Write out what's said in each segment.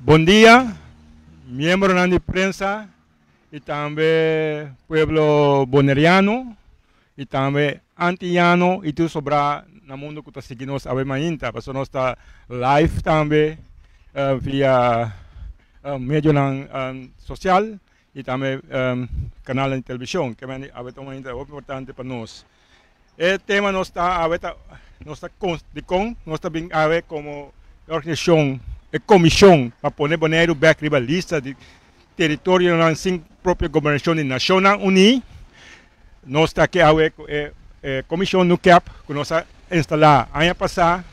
Bom dia, miembro de prensa e também pueblo boneriano e também antillano e tudo sobra no mundo que está seguindo nós ainda, porque nós está live também via meio social e também canal de televisão, que é muito importante para nós. O tema nós está bem como organização e comissão para poner Bonaire back riba lista de território sem própria governação de Nações Unidas. Nós está aqui a comissão no CAP que nós instalar ano passado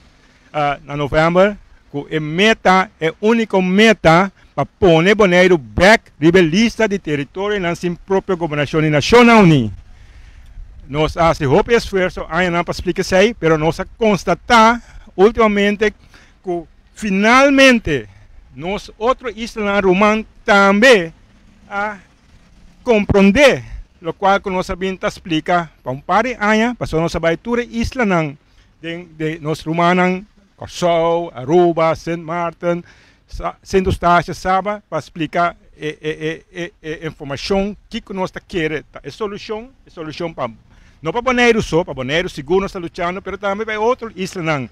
na novembro, que é meta, é única meta para poner Bonaire back riba lista de território sem própria governação de Nações Unidas. Nós fazemos o esforço ainda para explicar isso, mas nós constatamos ultimamente que finalmente, nós outros islas romanos também a compreender, o qual nós sabemos explicar para par de anos, para nós sabemos todas as islas de nós romanos, Corsou, Aruba, Saint Martin, Saint Eustáquio, Saba, para explicar informação que nós queremos. É solução para não para Bonaire só, para Bonaire seguro nós estamos lutando, mas também para outros islas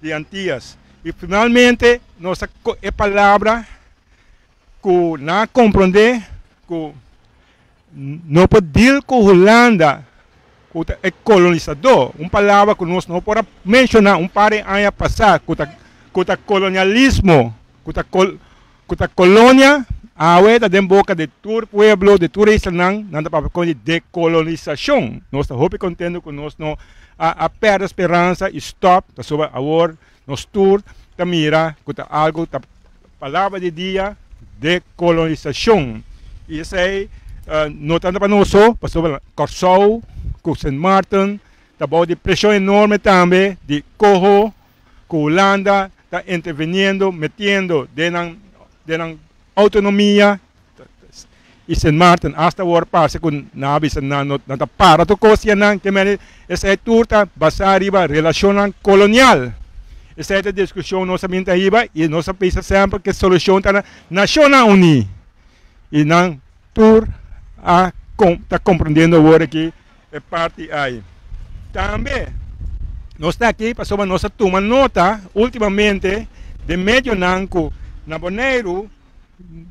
de Antillas. E finalmente, nossa palavra que não compreender, que não pode dizer com a Holanda, que é colonizador, uma palavra que nós não podemos mencionar um par de anos passados, que é colonialismo, que a colônia, a da boca de todo pueblo, de toda isla, não para de decolonização. Nós estamos muito contentes que nós não perdemos esperança e stop, sobre agora. Nos tour, mira, que algo, palavra de dia, decolonização. E isso é, não tanto para nós, para sobre Corsou, com Saint Martin, também de pressão enorme também, de Coho, que Holanda está intervenindo, metendo de autonomia, e Saint Martin, hasta agora, parece que não está para a coisa, que essa é toda baseada em relação colonial. Essa é a discussão nossa mente aí e nós pensamos sempre que a solução está na Nações Unidas. E não tudo está compreendendo agora que é parte aí. Também, nós estamos aqui para nós tomar nota, ultimamente, de meio nanco na Bonaire,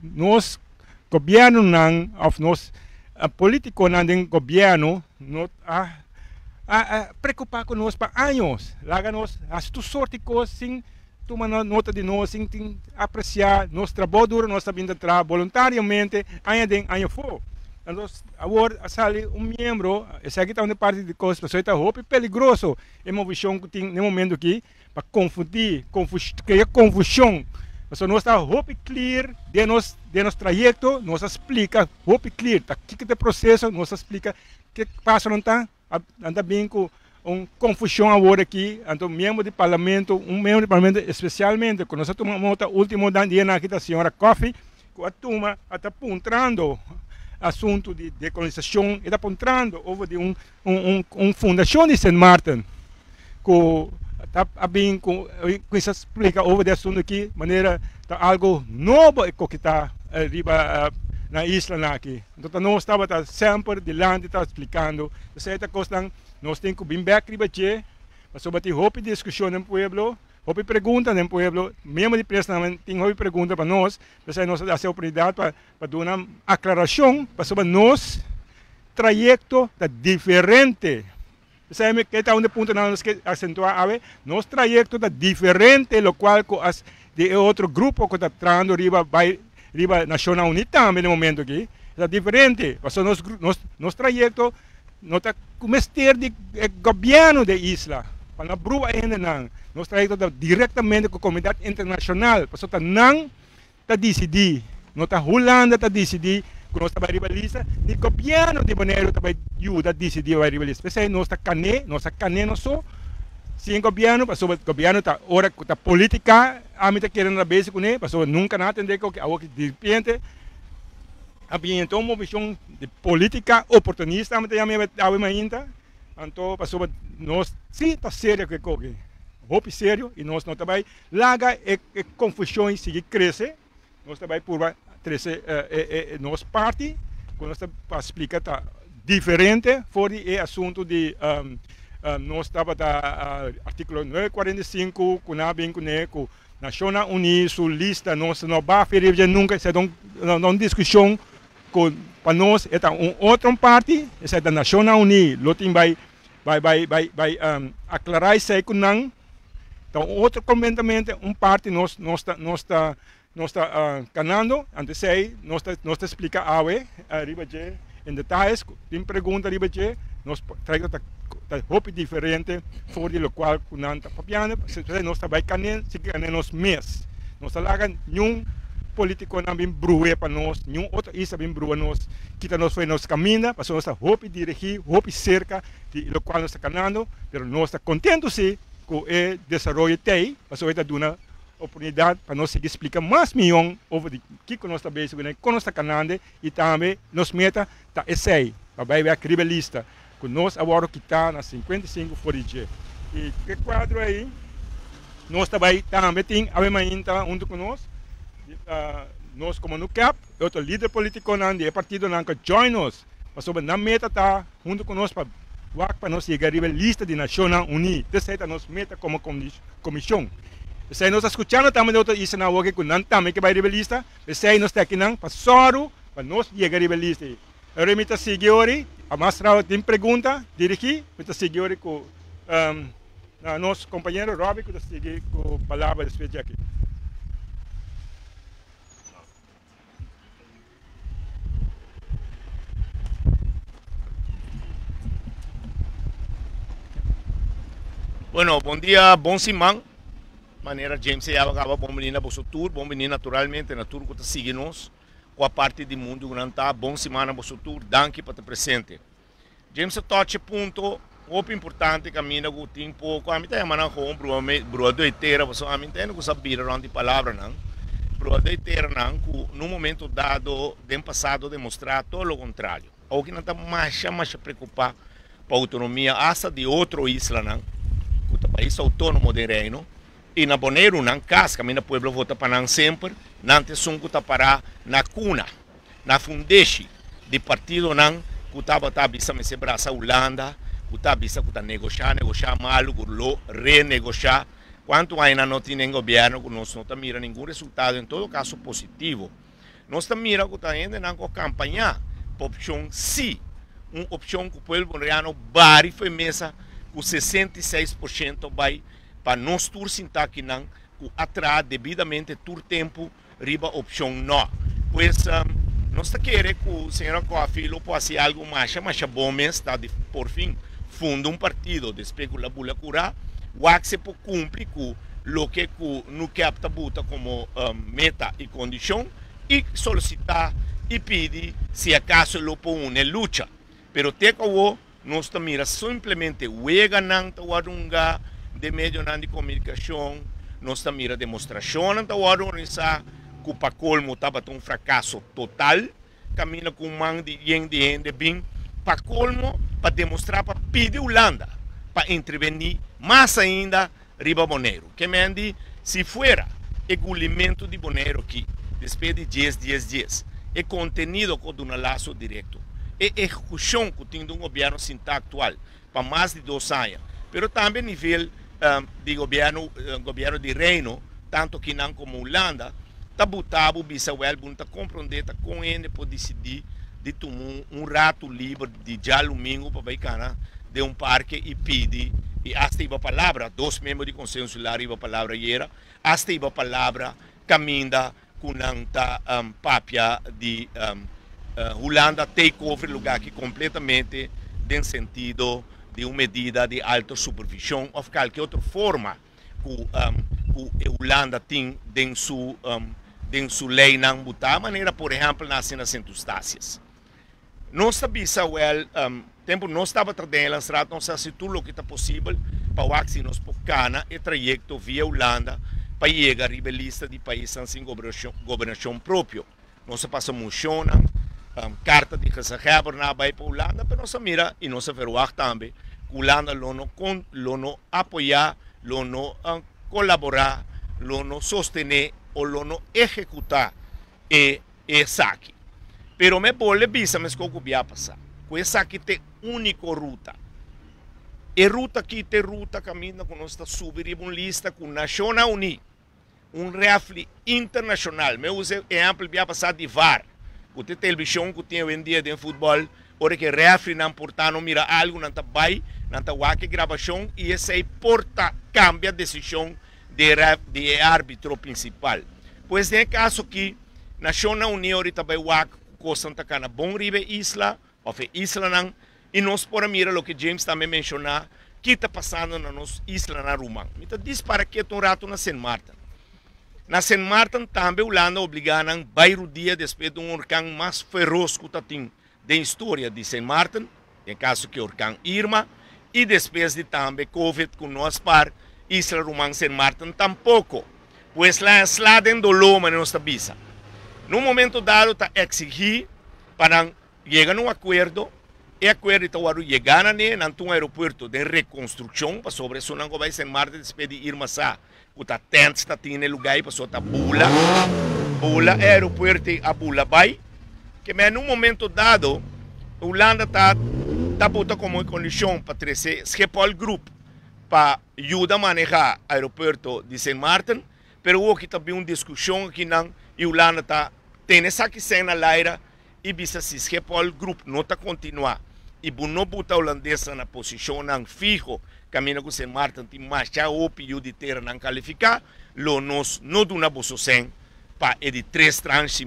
nós governo nós políticos do governo, nós preocupar conosco para anos. Lá nós, tu sorte de coisas, sem tomar nota de nós, sem apreciar nosso trabalho duro, nós sabemos trabalhar voluntariamente, ano for. Então, agora, sale membro, esse aqui está uma parte de coisas, pessoas está roupa perigoso. É uma visão que tem no momento aqui, para confundir, criar confusão. Mas nós está roupa clear de nosso trajeto, nós explica, roupa clear, tá aqui que é o processo, nós explica o que passa não está. Anda bem com uma confusão agora aqui, então membro do parlamento, membro do parlamento especialmente, quando nós tomamos o último dia aqui da senhora Coffee, que a turma está apontando assunto de decolonização, está apontando over de fundação de Saint Martin, que está bem com isso explica over de assunto aqui, de maneira tá algo novo que está arriba na isla aqui. Então nós estava sempre delante está explicando essa coisa nós temos que vir back riba che, mas sobre a roupa discussão no pueblo, roupa pergunta no pueblo, mesmo de pressa tem roupa pergunta para nós, mas aí nós dá a oportunidade para dar uma aclaração para sobre nós trajeto tá diferente. Você que está onde ponto nós que acentuar a ver, nosso trajeto tá diferente, lo qual de outro grupo que está trando riba Nações Unidas também no momento aqui, é diferente. Nosso trajeto nota comester de governo da isla, para brua ainda não, nós traímos diretamente com a comunidade internacional, para só não tá decidir, nota Holanda tá decidir, quando nós estamos rivalista, o governo de Bonaire também ajuda a decidir o rivalista, porque nós está cane, não só, se o governo, para o governo está hora da política, a mim está querendo a vez com ele, para nunca não atender que a de repente havia então uma visão de política oportunista, a mim ainda, então passou nós sim está sério que coque, roupa sério e nós não também larga e confusões seguir crescer, nós também por crescer nós parte, quando nós para explicar tá diferente fora o assunto de nós estava da artigo 945 com a bem com Nações Unidas, sua lista nós não vai ferir nunca se não discussão para nós é outra parte, essa é da Nações Unidas, lotim vai aclarar isso aí com não. Então outro comentamento, parte nós está canando, antes aí nós explica arriba de em detalhes, tem pergunta arriba de nós traz roupa diferente fora do qual não está papiando, nós também canem se nos mês, nós larga nenhum político não bem brua para nós, nenhum outro isa bem brua nós, que nós foi nos caminha, para nós roupa dirigir, roupa cerca do qual nós está canando, mas nós está contente se com o desenvolvimento tem, para nós está dando oportunidade para nós seguir explicar mais milhão over o que nós está bem, com nós está canando e também nos meta está esse para vai ver a rivalista, com nós agora que está na 55 fora de e que quadro aí, nós também tem a ainda junto com nós como no CAP, outro líder político de partido que join nós, mas sobre na meta está junto com nós para nós chegar a lista de Nações Unidas, essa é a nossa meta como comissão. Se nós escutando também outra isso na hora que não também que vai a lista, se nós está aqui não para soro para nós chegar a lista. Eu remito a seguidores, a mais tem pergunta dirigir, remito a seguidores com nosso companheiro Robbie que está seguindo com a palavra de aqui. Bueno, bom dia, bom semana. Maneira James se acaba bom menina bosso tour, bom menina naturalmente na tour que está seguindo nós, com a parte do mundo que não está, bom semana bosso tour, danke para estar presente. James toca ponto, muito importante que a mina que tem pouco, a mim tem mana com brua doiteira, você a mim tem que saber onde palavra não, brua doiteira não, que no momento dado, do passado demonstrar todo o contrário, o que não está mais preocupar para a autonomia, essa de outro isla não. O país autônomo de reino e na Bonaire não casca, mas na pueblo vota para não sempre, não te sunco tá para na cuna, na fundeshi de partido não, que tá bisa me se braça Holanda, que tá bisa que tá negociar mal, que renegociar, quanto ainda não tem governo que nós não tá mira nenhum resultado, em todo caso positivo, nós tá mira que tá ainda não campanha, opção sim, uma opção que o pueblo bonaerense bari foi mesa com 66% vai para nós tur sinta que não atrás devidamente tur tempo riba opção não. Pois nós está querendo que o senhor Coafilo possa algo mais bom mesmo, está por fim funda um partido de especulação cura, o que se pode cumprir com o que no capta buta como meta e condição e solicitar e pedir se acaso lo põe luta. Pero te que nós também simplesmente ganhando a de meio de comunicação, nós também demonstração na organizar que o Pacolmo estava um fracasso total, caminha com mão de gente bem, Pacolmo para demonstrar para pedir Holanda para intervenir mais ainda riba Bonaire, que mende se fuera engolimento de Bonaire aqui, depois de 10 dias, é contenido com um laço direto. E execução que tem um governo sinta atual para mais de 2 anos, mas também nível de governo de reino, tanto que não como Holanda, está botado bisa well, está compreender, está com ele para decidir de tomar rato livre de já domingo para bacana de parque e pedir e hasta iba palavra 2 membros de conselho insular iba palavra era hasta iba palavra caminda com nanta papia de Holanda take over lugar que completamente en sentido de una medida de alta supervisión o cualquier otra forma que Holanda tiene en su ley, de manera, por ejemplo, nas circunstâncias. Nós avisa tempo não estava tratando a estrada, não sei se tudo o que está possível para o que nós podemos o trajeto via Holanda para chegar à lista de países sem governação própria. Nós passamos carta de que se retornar para a Holanda, mas nós mira e nós veremos também que Holanda não apoiar, não colaborar, não sostener ou não executar essa aqui. Pero me pode visa mas que vai passar. Com essa aqui tem única ruta. E ruta aqui tem ruta caminho com nós subir uma lista com Nações Unidas, refle internacional. Me usa exemplo vai passar de VAR. O tem televisão que tem hoje dia de futebol, ora que refle não porta não mira algo não tá vai, não tá que gravação e esse aí porta cambia a decisão de árbitro principal. Pois no caso que Nações Unidas ahorita vai Santa Cana, bom ribe isla, ou isla não, e nós por mira o que James também mencionou, que está passando na nossa isla na Rumang. Então diz para que um rato na Saint Martin. Na Saint Martin também Holanda obrigada a bairro dia depois de huracão mais feroz que tem da história de Saint Martin, em caso que huracão Irma, e depois de também Covid com nós para isla Rumang Saint Martin tampouco, pois lá sladen do loma na nossa visa. No momento dado, está exigir para chegar a um acordo, e acordo está a chegar a um aeroporto de reconstrução, para sobre isso não vai ser mais depois de ir mais a o tent está tendo lugar para soltar bula, aeroporto a bula vai, que mas no momento dado, a Holanda está botando como condição para trazer Schiphol Group para ajudar a manejar o aeroporto de Saint Martin, pero o que também uma discussão aqui não, e a Holanda está tem essa que sai na laira e visa se Schiphol Group não está continuar e não botar holandesa na posição não fijo caminho com Saint Martin tem mais já o pedido de ter não qualificar lo nós não dá uma sem para de 3 tranches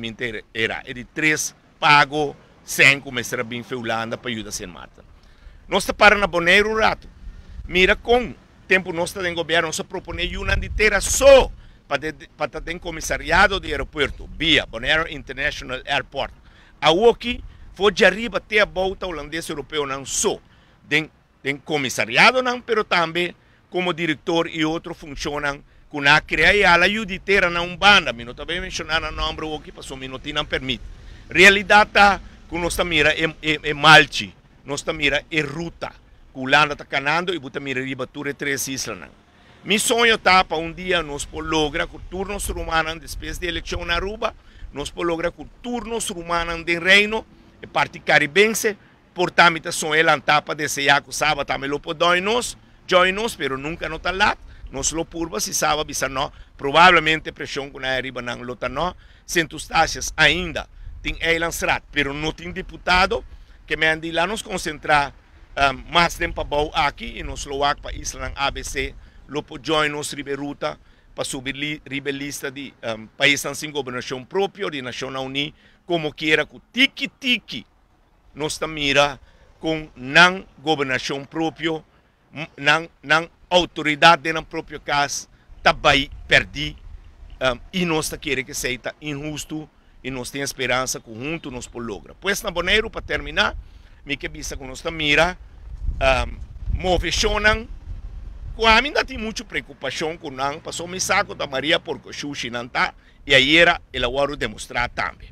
era de 3 pago sem começar a vir para Holanda para ajudar Saint Martin. Nós está para na Bonaire rato mira com tempo nós está em governo nós propõe uma de ter só para ter comissariado de aeroporto via Bonaire International Airport. A aqui foi de arriba até a volta holandês europeu não só tem comissariado não, pero também como diretor e outro funcionam com a criar a ajuda não banda, me não também mencionar o nome aqui, passou me não não permite. Realidade tá que nós mira é malchi, nós mira é ruta, que Holanda está canando e bota mira riba tudo 3 islas não. Mi sonho está para dia nós logra que turnos rumanos depois da eleição na Aruba, nós logra que turnos rumanos do reino e parte caribense, portanto são ela para desejar que sábado também lo podemos nós, pero nunca não está lá, nós lo purba se sábado bisa não, provavelmente pressão que na arriba não lo tá não, circunstâncias ainda tem elançrat, pero não tem deputado que me andi lá nos concentrar mais tempo bom aqui e nós lo para Isla ABC lo join nos riberuta para subir lista de países sem governação própria de Nações Unidas como quiera que tiki nós mira com não governação própria não autoridade na própria casa também perdi e nós queremos que seja injusto e nós temos esperança que juntos nós logra. Pois na Bonaire para terminar me que visa que nós mira movicionam com a ainda tem muita preocupação com não passou me saco da Maria porque Xuxi não tá e aí era ela vai demonstrar também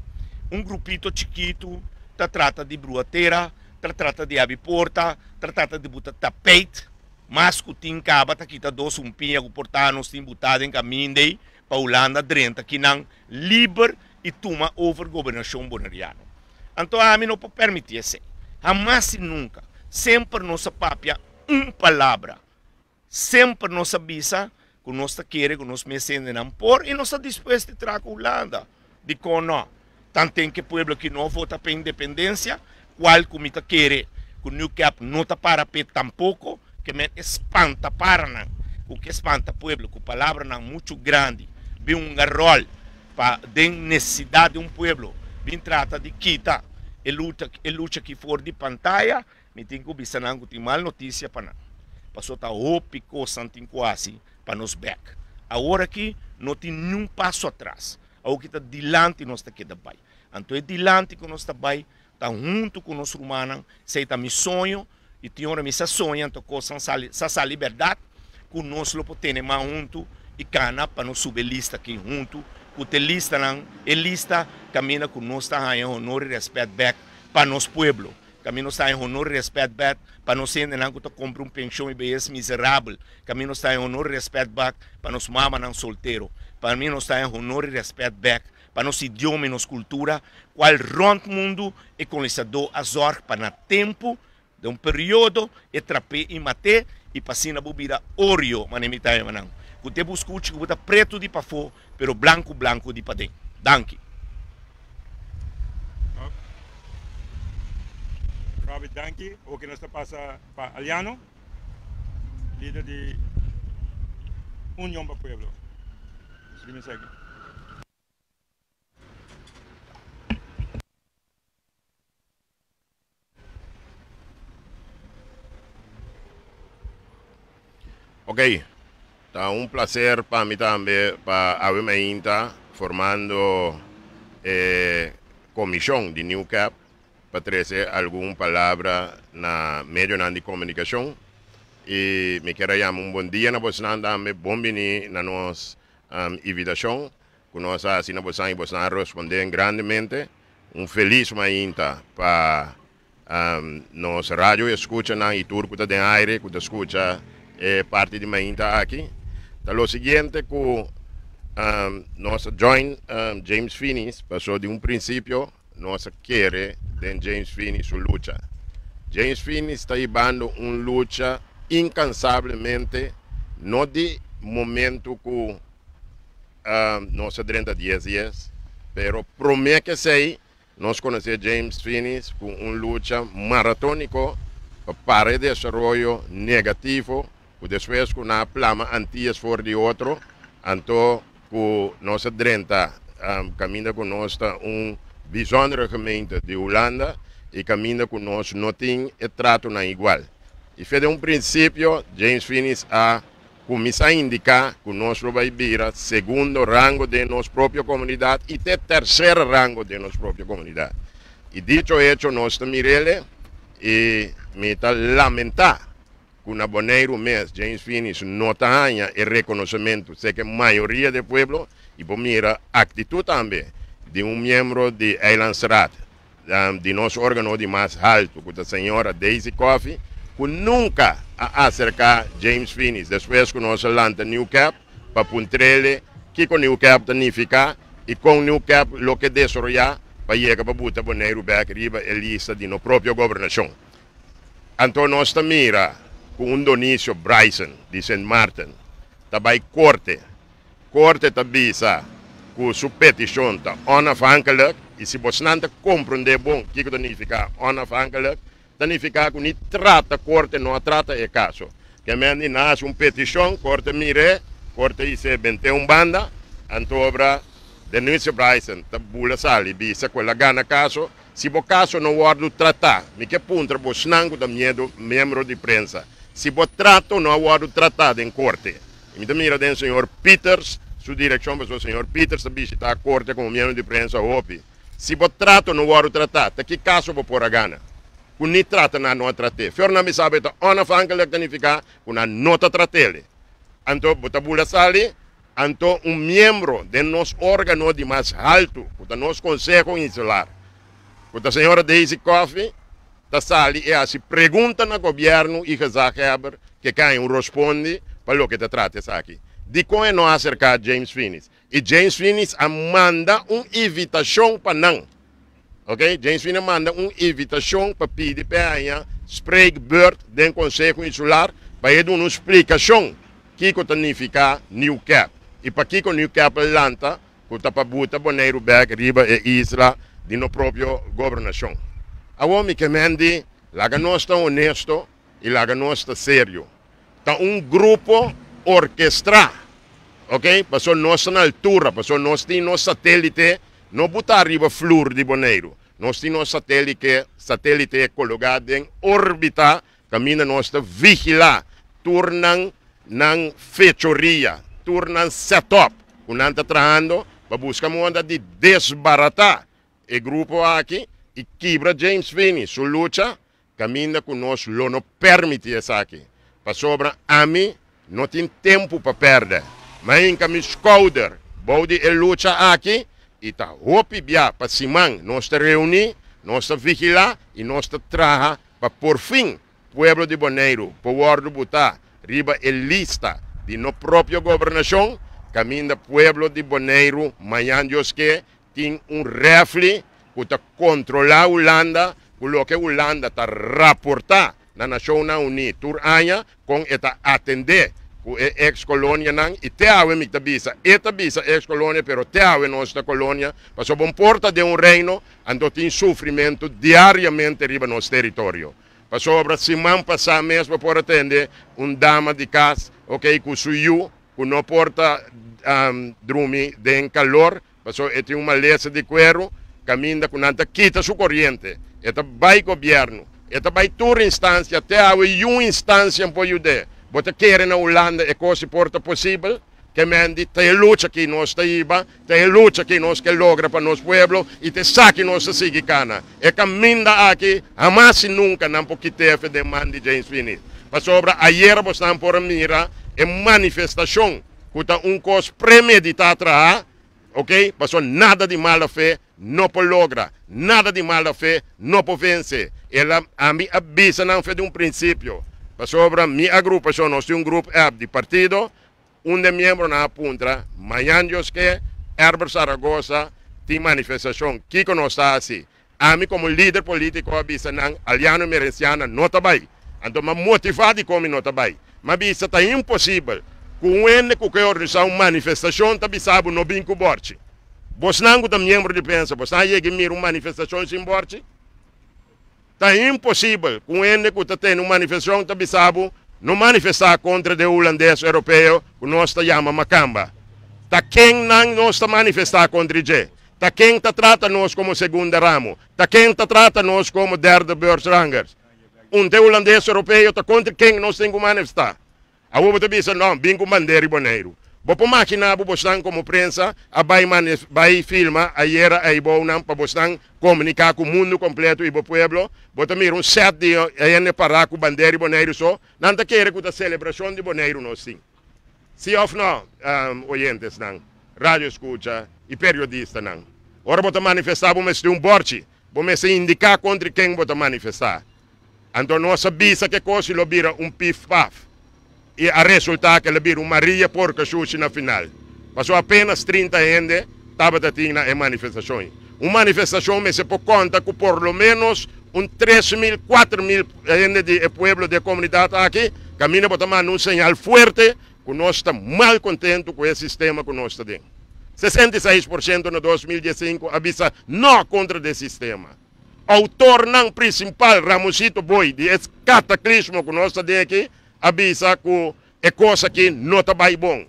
grupito chiquito trata de bruateira trata de abiporta trata de botar tapete mas que tem caba tá quita dois pinha que portar nos tem botado em caminho de para Holanda drenta que não livre e toma over governação bonariana. Então a mim não pode permitir assim. Jamais e nunca sempre nossa papia palavra. Sempre nos avisa que nós queremos, que nós mercemos por e nós estamos dispostos a trazer a Holanda. Digo não, tanto tem que o povo que não vota para a independência, qual comita quer, que o Newcap não está para pé tampouco, que me espanta para não. O que espanta o povo, que a palavra não é muito grande, vem rol para a necessidade de povo, vem trata de quitar, luta que for de pantalla, me tem que bisanan que tem mal notícia para nós. Passou tá ópico santin quase para nos back. Agora aqui não tem nenhum passo atrás. Algo que está dilante nós está aqui vai. Então é dilante que nós está vai, está junto com nós humanos, sei tá meu sonho e tem hora me sonha então com essa liberdade que nós lo podemos mais junto e cana para nós subir lista aqui junto. Que lista não, é lista caminha com nós está em honor e respeito back para nosso povo. Caminho está em honor e respeito back para nós ainda não que compra pensão e bem miserável. Caminho está em honor e respeito back para nós mama não solteiro. Para mim está em honor e respeito back para nosso idioma e nossa cultura, qual rond mundo e colonizador azor para tempo de período e trape e mate e passina bebida ouro, manimita e manang. Que te buscuche que bota preto de para fora, pero branco de para dentro. Danke. Robert Danke, o que nós passa para Aliano, líder de União para Pueblo. Seguimos aqui. Ok, está un placer para mí también, para haberme inta formando comisión de New Cap, para traer alguna palabra na medio de comunicación. Y me quiero llamar un buen día, na vos también, buen venir na nos invitación, que nos así na vos responder grandemente. Un feliz mainta para nos radio escucha na Iturco de aire, que escucha parte de mainta aqui. Então, o seguinte, que nossa join James Finis passou de princípio, nossa querer de James Finis sua luta. James Finis está ibando luta incansavelmente, não de momento que nossa 30 dias, pero promete que sei, nós conhecemos James Finis com luta maratônica para desenvolvimento negativo, que depois com a plama antias for de outro, então que nossa 30 caminha com nós bijzondere gemeente de Holanda e caminha com nós não tem trato na igual. E foi de princípio, James Finis a começar a indicar que nós vamos vir segundo rango de nossa própria comunidade e até terceiro rango de nossa própria comunidade. E dito hecho, nós também e me está lamentar que na boneiro mês James Finis não tenha o reconhecimento, sei que a maioria do povo e por mira atitude também de membro de Eilandsraad, de nosso órgão de mais alto, que a senhora Daisy Coffey, que nunca a acercar James Finis, depois que nós lança New Cap, para puntrele que com New Cap significa e com New Cap lo que desarrollar para chegar para botar boneiro back riba a lista de nossa própria governação. Então nós mira com Dionísio Bryson de St. Martin, também corte tabisa que sua petição está onafhankelijk e se você não compreender bom o que significa onafhankelijk, significa que não trata corte, não trata o caso. Que me nasce petição, corte mire, corte dice 21 banda, antobra Dionísio Bryson, tabula sali, bisa quella gana caso, se o caso não guarda tratar, me que punta você não da membro de prensa. Se o trato não guarda tratado em corte, me mira den senhor Peters, sua direção para o senhor Peters visita a corte como membro de prensa OPI. Se o trato não guarda tratado, que caso vou pôr a gana? Que nem trata na não trate. Fior não me sabe que onafhankelijk significa que na não trate. Então, botabula sali, então membro de nosso órgão de mais alto, do nosso conselho insular, que a senhora Daisy Coffey, da sali e assim pergunta no governo e Gezaghebber que quem responde para o que te trata aqui. De como não acercar James Finis. E James Finis manda uma invitação para não. Ok? James Finis manda uma invitação para pedir para a spreekbeurt do Conselho Insular para ele dar uma explicação que significa New Cap. E para que o New Cap lanta, que está para botar boneiro back riba e isla de nossa própria governação. Agora me recomendo, laga nós está honesto e laga nós está sério. Está grupo orquestral, ok? Passou nossa na altura, passou nós tem nosso satélite, não botar arriba flor de boneiro. nós temos satélite colocado em órbita, caminha nós vigilar, tornam ng fechoria, tornam setup, kung nanta trabalhando, para buscar moda de desbaratar o grupo aqui e quebra James Finney, sua luta, caminha com nós, não permite isso aqui. Para sobra, a mim, não tem tempo para perder, mas em caminho escolher, bode a luta aqui, e tá hopi bia para simang, nós te reunir, nós te vigilar e nós te trabalhar para por fim, pueblo de Bonaire, poder botar riba a lista de no próprio governação, caminho pueblo de Bonaire, amanhã Deus que tem refle que controlar a Holanda, que a Holanda está raportar na Nações Unidas, Turania, com esta atender com a ex-colônia e te ave me tabisa, ex-colônia, pero te ave nossa colônia, passou bom porta de reino, ando tem sofrimento diariamente riba nosso território. Passou obra semana passada mesmo por atender dama de casa, ok, com suyu, com não porta dormir de calor, passou tem uma lesa de cuero, caminha com nada quita sua corrente, esta vai governo, esta vai toda instância, até a uma instância para ajudar. Bota querer na Holanda é coisa porta possível, que mendi tem luta que nós taiba, tem luta que nós que logra para nosso pueblo e te saque nossa sigicana. É caminha aqui, jamais nunca não porque teve demanda de James Finney. Para sobra ayer nós estamos por mira é manifestação, que coisa premeditada, ok? Passou nada de mala fé, não por logra, nada de mala fé, não por vencer. Ela a mim avisa não foi de princípio. Sobre minha agrupação, nós temos grupo de partido, de membro na apunta, amanhã Deus que Herbert Zaragoza tem manifestação, que nós está assim. A mim como líder político, avisa não, aliano merenciana, não está bem. Então, motivado e como não está bem. Mas avisa, está impossível. Com ele, que organizar uma manifestação, está avisado, não vem com o borte. Você não é membro de pensa, você não chega a uma manifestação sem borte? Está impossível, com ele que está tendo uma manifestação, está avisado, não manifestar contra o holandês europeu, que nós está chamando Macamba. Está quem não está manifestar contra ele. Está quem está trata nós como segunda ramo. Está quem está trata nós como derde beursrangers. Holandês europeu está contra quem nós temos que manifestar. A gente está dizendo, não, vem com bandeira e boneiro. Bopo máquina, você como prensa, vai filmar, aí era aí bom não para você comunicar com o mundo completo e o pueblo. Bota mir set de aí para com bandeira e boneiro só. Não te quer que a celebração de boneiro nós sim. Se of não, oyentes não, rádio escuta e periodista não. Ora bota manifestar, vamos ter borte, vamos indicar contra quem bota manifestar. Então nós sabia que coisa lo vira pif-paf. E a resultado que ele virou Maria Porca Xuxi na final. Passou apenas 30 gente, estava na manifestação. Uma manifestação me se pode contar que por lo menos 3.000, 4.000 gente de pueblo de comunidade aqui, caminha para tomar um sinal forte que nós estamos mal contentos com esse sistema que nós temos. 66% no 2015 avisa não contra o sistema. Autor não principal, Ramosito Boi, de esse cataclismo que nós temos aqui, avisa que é coisa que não está bem bom.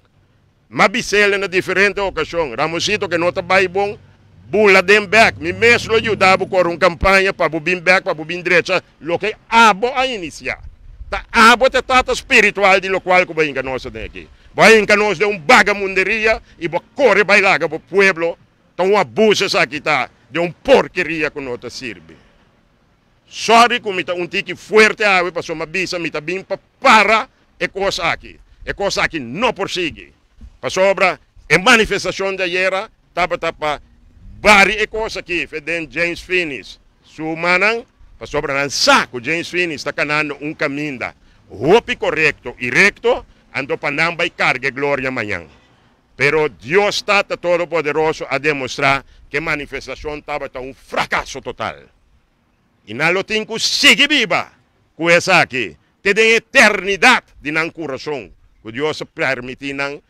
Mas bisele na diferente ocasião. Ramosito que não está bem bom, bula dem back. Me mesmo ajudava com uma campanha para bubim back, para bubim direita, lo que abo a iniciar. Tá abo te tata espiritual de lo qual que vai enganar nós aqui. Vai enganar nós de vagamunderia e vai correr bailar para o pueblo. Então um abuso aqui tá de porqueria que não te serve. Sorry kung tique fuerte awe pa sumabisa mitabing para e cosa aqui. E cosa aqui não persigue. Pa sobra e manifestação de ayer tapa bari e cosa aqui feden James Finney. Sumanang pa sobra ng saco James Finney está canando caminda. Hopi correcto e recto ando panambay carga gloria amanhã. Pero Dios está todo poderoso a demonstrar que manifestação estava fracasso total. E não lo tenho sigue viva com essa aqui. Tem eternidade de não coração. Que Deus permite não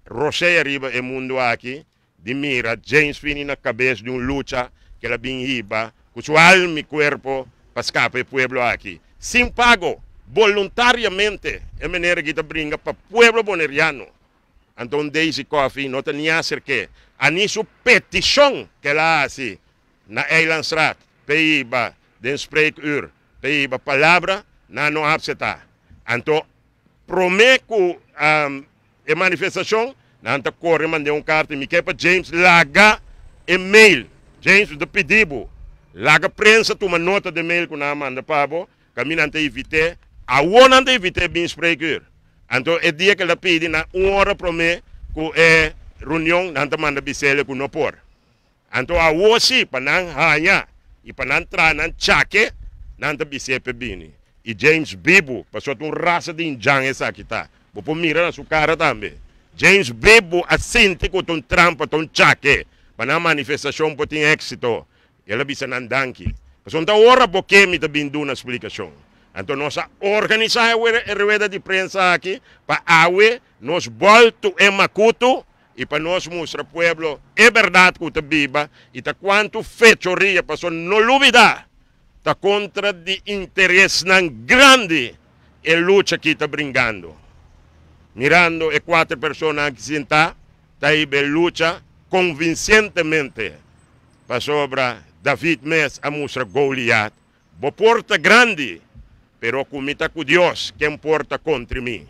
rocear riba o mundo aqui. De mira James Finney na cabeça de luta que ela bem riba. Com sua alma e corpo para escapar do pueblo aqui. Sem pago, voluntariamente. É maneira que brinca para o pueblo boneriano. Então Daisy Coffee não tem a ser que. A nisso petição que ela hace. na Eilandstraat, peiba, den spreekuur, peiba palavra, na no abseta. Anto, prometo a manifestação, na anta corre mande carta, me quer para James laga e-mail, James de pedido, laga prensa tu uma nota de mail com a manda pabo, caminhante evite, a onante evite bem spreekuur. Anto, é dia que ela pede na hora promete que é reunião, na anta manda bisele com no por. Anto, a osi, panang hanya, e panang tranan chake, na anta bisele bini. E James Bibo, passou um raça de injang essa aqui tá. Vou mirar na sua cara também. James Bibo assente com um trampa, um chaque. Para a manifestação pode ter êxito. Ela bisa nandanki. Passou uma hora porque me tá vindo na explicação. Então nós organizamos a rueda de prensa aqui para awe nós volto em Macuto e para nós mostrar ao povo é verdade que está viva e tá quanto fechoria passou não dúvida. Está contra de interesse grande a luta que está brincando. Mirando e 4 pessoas que sentam, está aí a luta convincentemente para sobre David Mes a mostrar Goliat. Bo porta grande, pero comita com Deus que importa contra mim.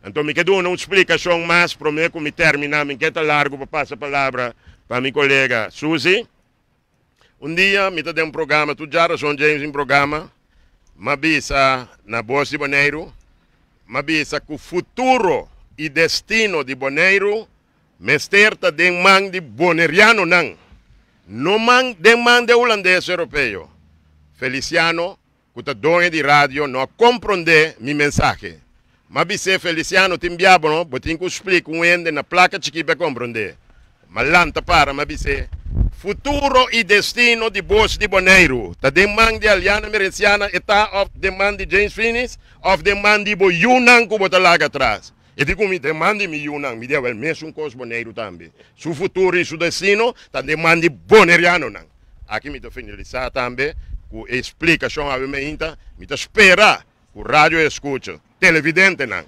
Então me quedo uma explicação mais, prometo que me terminar, me queda largo para passar a palavra para minha colega Suzy. Dia, me deu programa, tu já São James em programa, mabisa na Voz de Bonaire, mabisa que o futuro e destino de Bonaire, mesterta de man de boneriano não man de man de holandês europeu. Feliciano, que tá dono de rádio, não compreende minha mensagem. Mabisa Feliciano, te enviava, não? Botinho que explico um ende na placa chiqui para compreender. Malanta para, mabisa. Futuro e destino de Voz de Bonaire. Ta demand de Aliana Mereciana está of demand de James Finis, of demand de Boyunang que bota lá atrás. E digo me demande me Yunang, me deu o mesmo cos Bonaire também. Su futuro e su destino, ta demand de Boneriano nang. Aqui me tô finalizar também, com explicação a me inta, me tô espera, com rádio escuta, televidente nang.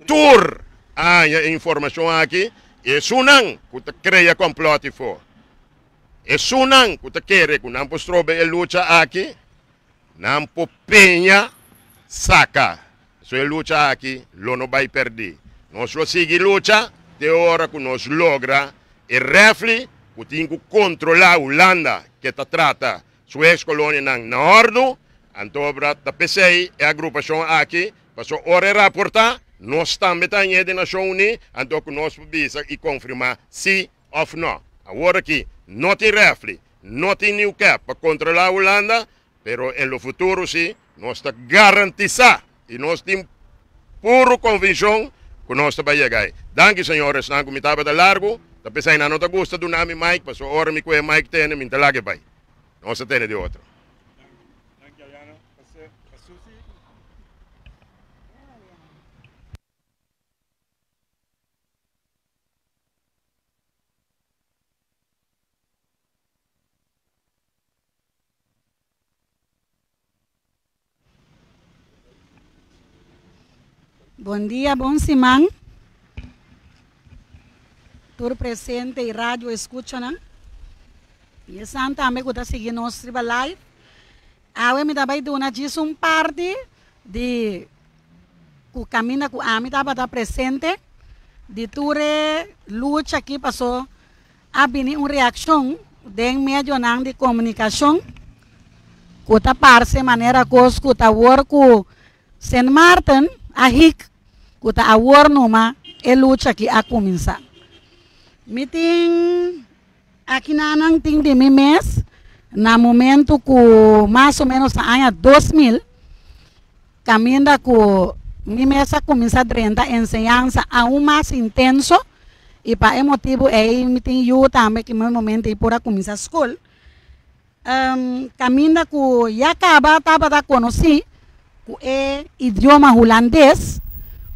Tour, a informação aqui, e sunang, que ta cria complot for. E sunang, que quer que não postrobe a luta aqui, não penha saca. Se a luta aqui, não vai perder. Nós lo sigue luta, de hora que nós logra e refle, que tem que controlar a Holanda, que está trata sua ex-colônia na Norte, antobra da PCI e a agrupação aqui, passou hora reportar, nós também temos de Nação Unida, então que nós podemos e confirmar sim ou não. Agora aqui, não tem refle, não tem new cap para controlar a Holanda, pero no futuro sim, nós está garantizar e nós temos pura convicção que nós estamos chegar. Danke, senhores, não comitava de largo, da pessoa não está gosta do nome Mike, passou hora me que Mike tem, me interlague vai. Nós temos de outro. Danke, Ayano. Suzy. Bom dia, bom semana. Todo presente e rádio escuta, né? E essa também que está seguindo nosso live. Eu me dá de uma parte de que caminha com a minha estava presente de toda luta que passou a vir uma reação de meio de comunicação que está parece maneira que está work com Saint Martin a hic que está a work numa e luta que a começar. Me tem aqui na tem de mi mês, na momento que mais ou menos ano 2000, caminha com mi mês começa a renda ensinança a mais intenso e para esse motivo me tem eu também que no momento é por começar a escola. Caminha com já acaba a conhecer o idioma holandês,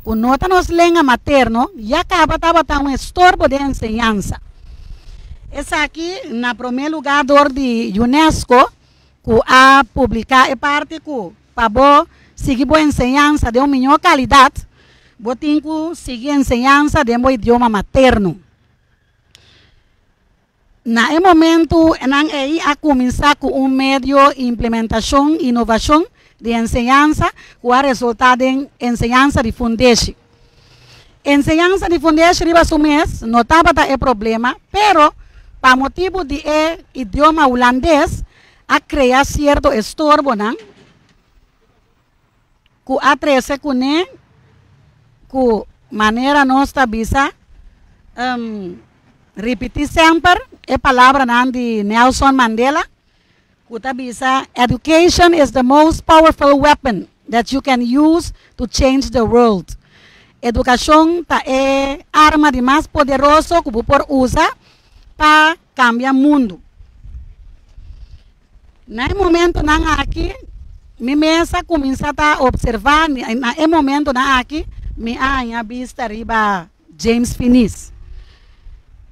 que nota nos língua materno, já acaba um estorbo de ensinança. Essa aqui, na primeiro lugar de UNESCO, que a publicar é parte que para seguir boa ensinança de uma melhor qualidade, tem que seguir ensinança de um idioma materno. Na el momento en ahí a comenzar con un medio implementación, innovación de enseñanza, que va a resultar en enseñanza de fundación. Enseñanza de fundación riba su mes, no estaba el problema, pero para motivo de idioma holandés, a crear cierto estorbo, ¿no? Que a 13 con que manera nuestra visa, repetir siempre a palavra de Nelson Mandela, que visa, education is the most powerful weapon that you can use to change the world. Educação é a arma de mais poderosa que você pode usar para cambiar o mundo. No momento aqui, me mesa começa a observar, no momento aqui, me a vista riba James Finis.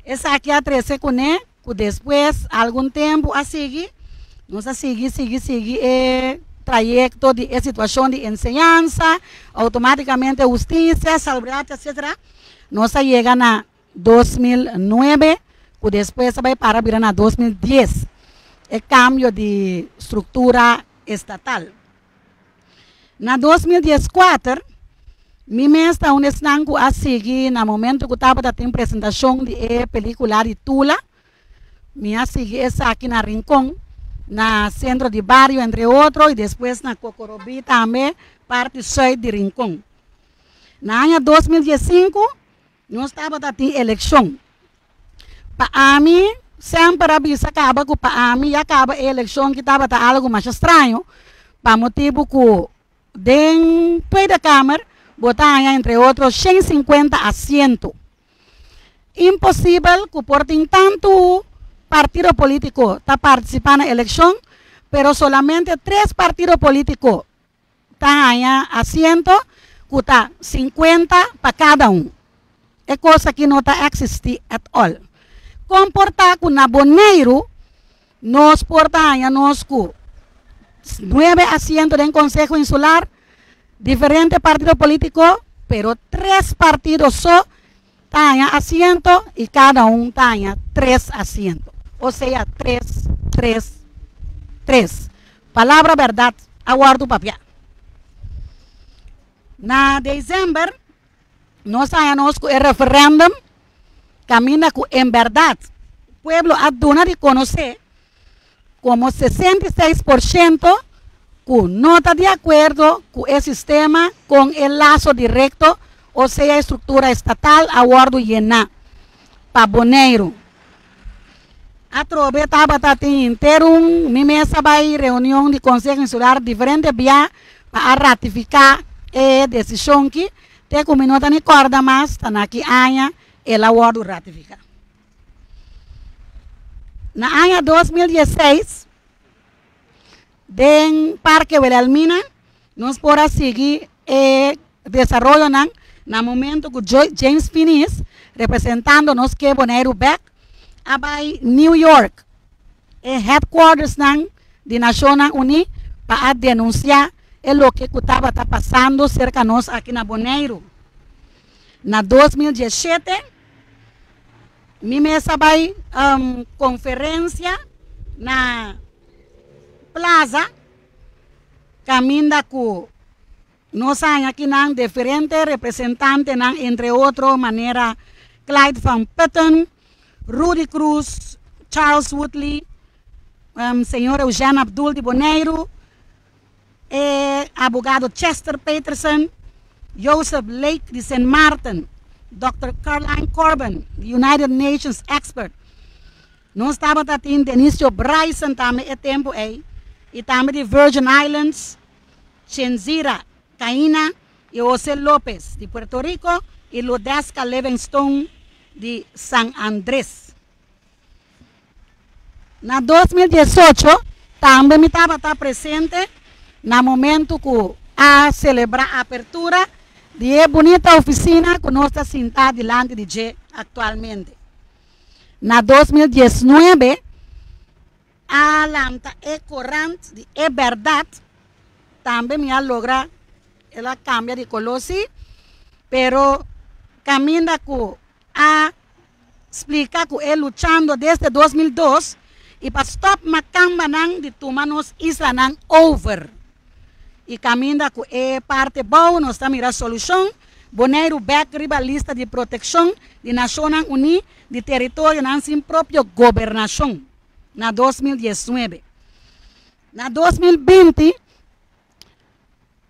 Essa aqui a 13 com ele, que depois, algum tempo a seguir, nós a seguir, trayecto de situação de enseñanza, automáticamente justicia, salubridad, etc. Nós chega na 2009, que depois vai para virar na 2010. É cambio de estrutura estatal. Na 2014, me está um estanco a seguir, no momento que estava tendo apresentação de película de Tula, me a seguir essa aqui na Rincón, na centro de barrio, entre outros, e depois na Cocorobí também, parte sul de Rincón. Na ano 2015, nós estávamos tendo eleição. Para mim, sempre avisa acaba que para mim acaba a eleição que estava algo mais estranho, para motivo que dentro da Câmara, botar entre outros 150 assentos. Impossível que por tanto partido político está participando na eleição, pero solamente 3 partidos políticos estão assento, que está 50 para cada um. É coisa que não está existindo at all. Comportar que na Bonaire, nós portamos nós 9 assentos em Conselho Insular, diferentes partidos políticos, pero 3 partidos só têm assento e cada um tem 3 assentos. Ou seja, 3, 3, 3. Palavra verdade, aguardo o papel. Na dezembro, nós temos o referendum, caminha com, em verdade, o povo aduna de conhecer como 66% que não está de acordo com o sistema, com o laço direto, ou seja, a estrutura estatal, aguardo llenar para Bonaire. A trove estava inteiro, minha mesa vai reunião de Conselho Insular diferente via para ratificar a decisão que tem como não tem corda mais, está aqui aña, ela vai ratificar. Na ano 2016, em Parque Wilhelmina, nós podemos seguir o desenvolvimento no momento que James Finis, representando nos que Bonaire Beck, abay New York, headquarters de Nações Unidas, para denunciar o que estava passando cerca de nós aqui na Bonaire. Na 2017, me mesa vai conferência na plaza, caminha com nós aqui diferentes representantes, entre outros, maneira Clyde Van Putten, Rudy Cruz, Charles Woodley, senhor Eugênio Abdul de Bonaire, abogado Chester Peterson, Joseph Lake de St. Martin, Dr. Caroline Corbin, United Nations expert. Nós estávamos tendo Denisio Bryson também é tempo aí, e também de Virgin Islands, Chenzira Caína e José López de Puerto Rico e Lodesca Livingstone de San Andrés. Na 2018, também me estava presente no momento que a celebrar a abertura de bonita oficina que nós estamos sentados diante de G atualmente. Na 2019, a lanta é corrente de é verdade, também me logra ela cambia de color, pero caminha com a explica que él luchando desde 2002 y para stop macamba nang de tumanos isla nang over. E caminha com parte boa, nós estamos a solução. Bonaire back riba lista de proteção de Nações Unidas de território na sua própria governação na 2019. Na 2020,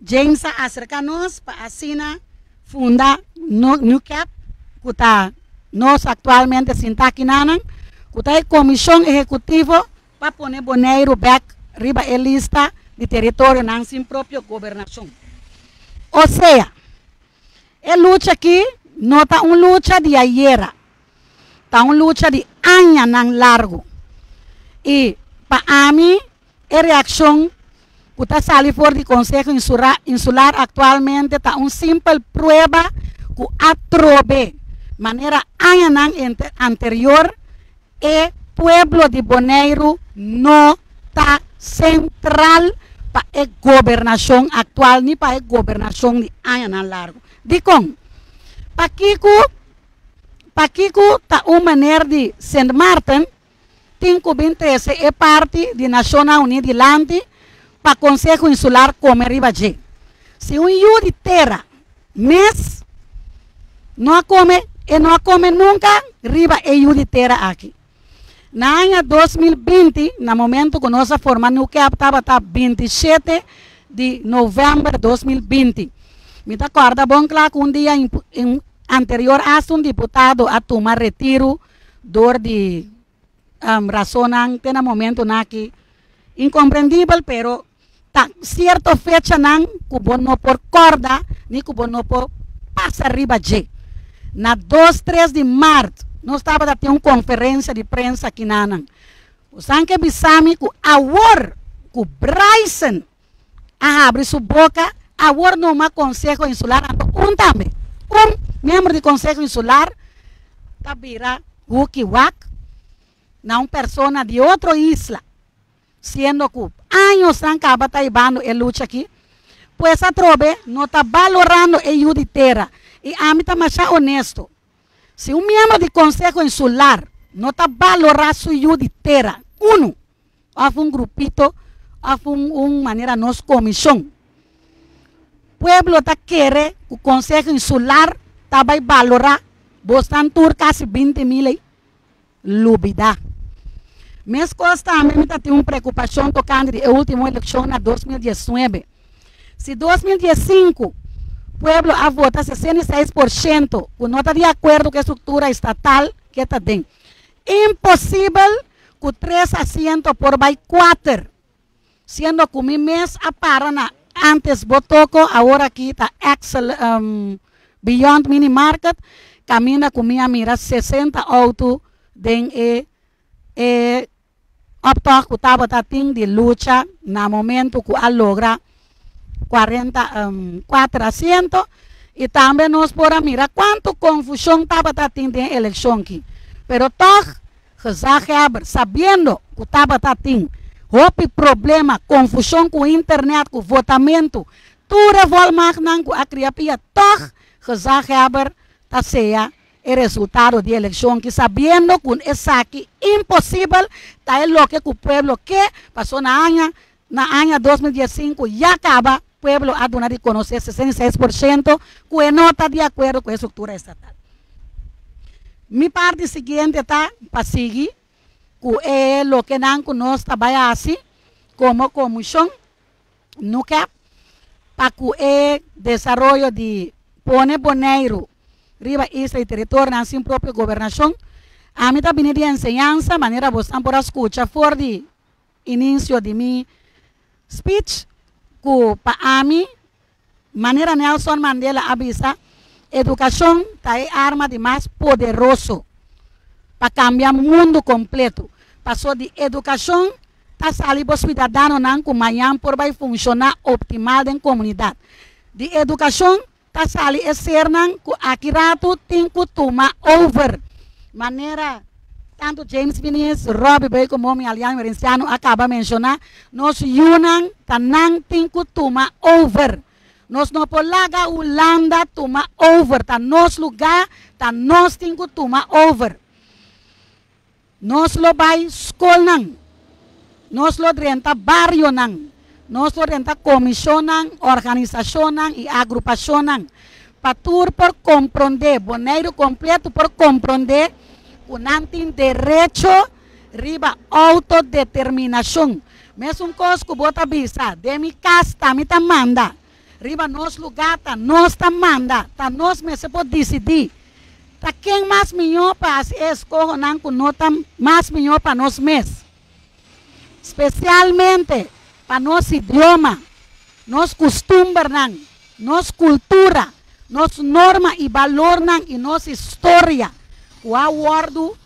James acerca-nos para assinar funda NUCAP, que está nós atualmente sentamos aqui na que está a comissão executiva para poner Bonaire back riba a lista de território na sua própria governação. Ou seja, a luta aqui não está uma luta de ayer, está uma luta de anos não largo. E para mim, a reação que está saindo fora do Conselho Insular atualmente está uma simples prova que atrove maneira anos anterior e pueblo de Bonaire não está central para a governação atual nem para a governação de anos largo. Dicom, para Kiko está uma maneira de Saint Martin, tem que é parte da Nações Unidas de Lante para o Conselho Insular como Ribaje. Se um io de terra, mês, não come nunca, riba é io de terra aqui. Na ano 2020, no momento que nós formamos o que estava 27 de novembro de 2020. Me acorda bom claro que um dia anterior a um deputado a tomar retiro de razonante no momento que incompreendível, pero tá certa fecha não que não por corda nem que não por passar arriba de. Na 2-3 de março nós estava a ter uma conferência de prensa aqui na Nan. O sangue bisami que agora que Bryson abre sua boca, agora não há Conselho Insular, também. Membro do Conselho Insular está vira Wukiwak, uma pessoa de outra isla, sendo que anos acaba taibando a luta aqui, pois a trobe não está valorando a ajuda de terra. E a mim está mais honesto. Se um membro do Conselho Insular não está valorando sua ajuda de terra, houve um grupito, houve uma maneira nossa comissão. O pueblo está querendo que o Conselho Insular vai valorar, bastante quase 20 mil lubida. Mas também tem uma preocupação tocando a última eleição na 2019. Se 2015 o pueblo a votar 66%, que não está de acordo com a estrutura estatal que está dentro. Impossível que 3 assentos por 4, sendo que o mês a Paraná antes votou, agora aqui está Beyond Mini Market, caminha com minha mira 60 autos de optar que estava de luta no momento que a logra 44 assentos e também nós podemos mirar quanto confusão estava tendo em eleição aqui. Pero toch, sabendo que estava tendo houve problema, confusão com a internet, com o votamento, tudo revolve não com a criatura, toch, está seja o resultado da eleição que sabendo que é aqui impossível, está é o que o povo quer, passou na ano 2015, já acaba, o povo a donar de conhecer 66%, que não está de acordo com a estrutura estatal. Mi parte seguinte está para seguir, que é o que nós trabalhamos assim, como comissão, nunca, para que o desenvolvimento de pone Bonaire, riba isla e território na sua própria governação, a mim também de ensinança, maneira você por escutar fora de início de minha speech, que para mim, maneira Nelson Mandela avisa, educação é a arma de mais poderoso para cambiar o mundo completo. Passou de educação, está saindo os cidadãos não com amanhã por vai funcionar optimal em comunidade. De educação, está saindo ser não com aqui rato tem que tomar over. Maneira tanto James Vinícius, Robbie Bay como o Aliano Merenciano acaba de mencionar, nós unam tá não tem que tomar over. Nós não podemos Holanda tomar over, tá nosso lugar, tá nós tem que tomar over. Nos lo vai school nang. Nos lo renta barrio nang. Nos lo renta comisión nang, organización nang y agrupación nang. Patur por compreender, boneiro completo por compreender, unantin derecho riba autodeterminación. Mesmo cosco bota bisa, de mi casa, mi ta manda. Riba nos lugar, ta nos ta manda, ta nos me se pode decidir. Ta quem mais melhor para as escolas não conota mais melhor para nós mesmos. Especialmente para nosso idioma, nosso costume, nossa cultura, nossa norma e valor e nossa história. O aguardo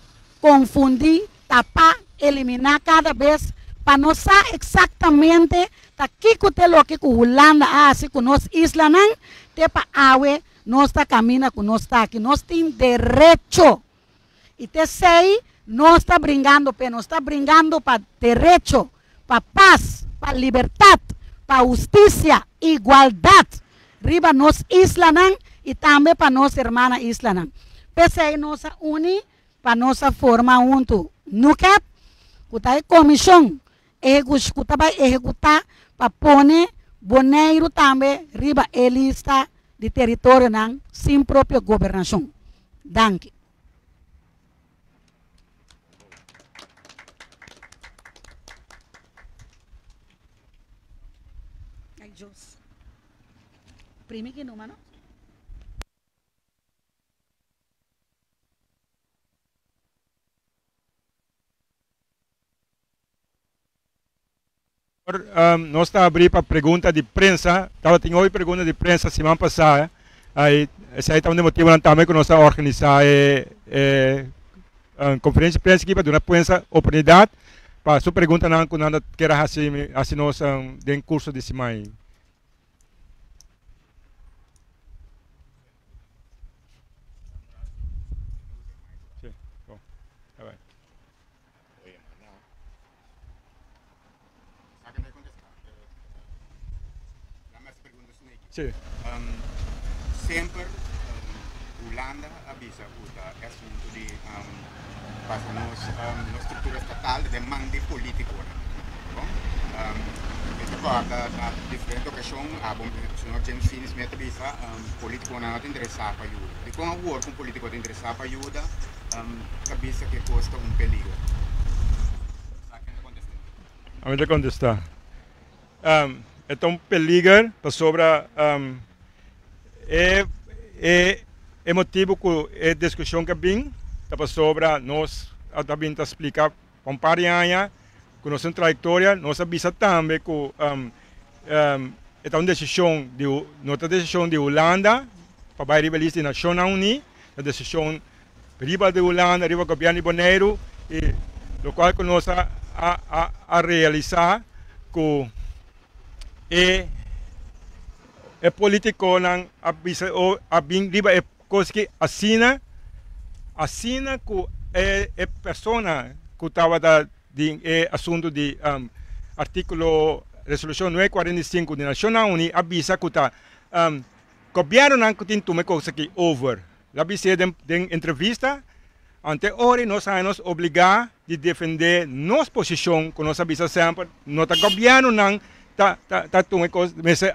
confundir, tapar, eliminar cada vez para não saber exatamente que é o que a Holanda faz com nossa isla, te para awe nós está caminhando com nós está aqui, nós temos direito. E te sei, nós está brincando, nós está brincando para direito, para paz, para liberdade, para justiça, igualdade. Riba nossa isla e também para nossa irmã isla. Pensei nós unir para nossa forma junto. No que a comissão vai executar para pôr boneiro também riba a lista de território sem própria governação. Danke. Primeiro que número? Nós estamos abrindo para pergunta de prensa. Tem hoje pergunta de prensa semana passada. Esse aí também motivo também que nós estamos organizando conferência de prensa aqui para dar uma oportunidade para sua pergunta não quando nada quer assim nós tem curso de semana. Sì. Sempre Holanda avvisa il assunto di la struttura statale del mando politico. Questa cosa, na differenti occasioni, sono James Finis mi avvisa, politico non ti interessa per aiuta. Di come lavoro con politico ti interessa per aiuta, capisce che costa un peligro. A mim contestar. É um peligro para sobre é motivo que a discussão que vem para sobre nós também explicar com pareanha com nossa trajetória nós avisa também que é uma decisão de Holanda para vai rivalizar na Nações Unidas a decisão riba de Holanda riba governo Bonaire e o qual que nós a realizar que é político não a bem riba é coisa que assina que é pessoa que estava de assunto de artículo resolução 945 da Nações Unidas avisa que tá governo não que tem tomar coisa que over lá avisa de entrevista ante ora nós somos obrigados de defender nossa posição que nós avisa sempre nota governo não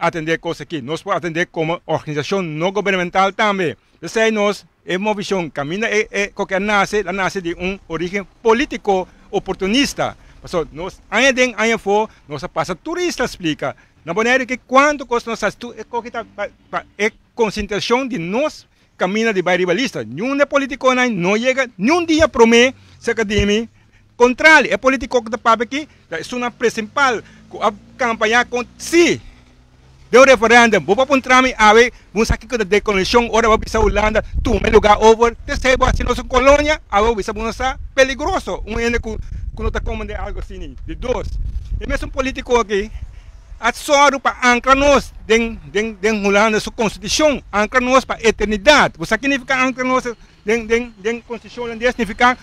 atender coisas aqui. Nós podemos atender como organização não governamental também. Então, nós, é uma visão, caminha qualquer nasce de origem político oportunista. Então, nós, ainda for, nós passa turista explica. Na maneira que quanto custa nós é concentração de nós caminha de bairro rivalista. Nenhum político não chega, nenhum dia promete se academia. Contrário, é político que está aqui, é uma principal a campanha com si deu referendum, vou para um trâmite vamos aqui com a deconexão, ora vai para a Holanda, tu me lugar over, terceiro assim nossa colônia, agora vai para perigoso, ainda que não está comandando algo assim, de dois. E mesmo político aqui, a soro para ancrar nós dentro Holanda sua constituição, ancrar nós para eternidade. Você significa ancrar nós dentro constituição holandesa significa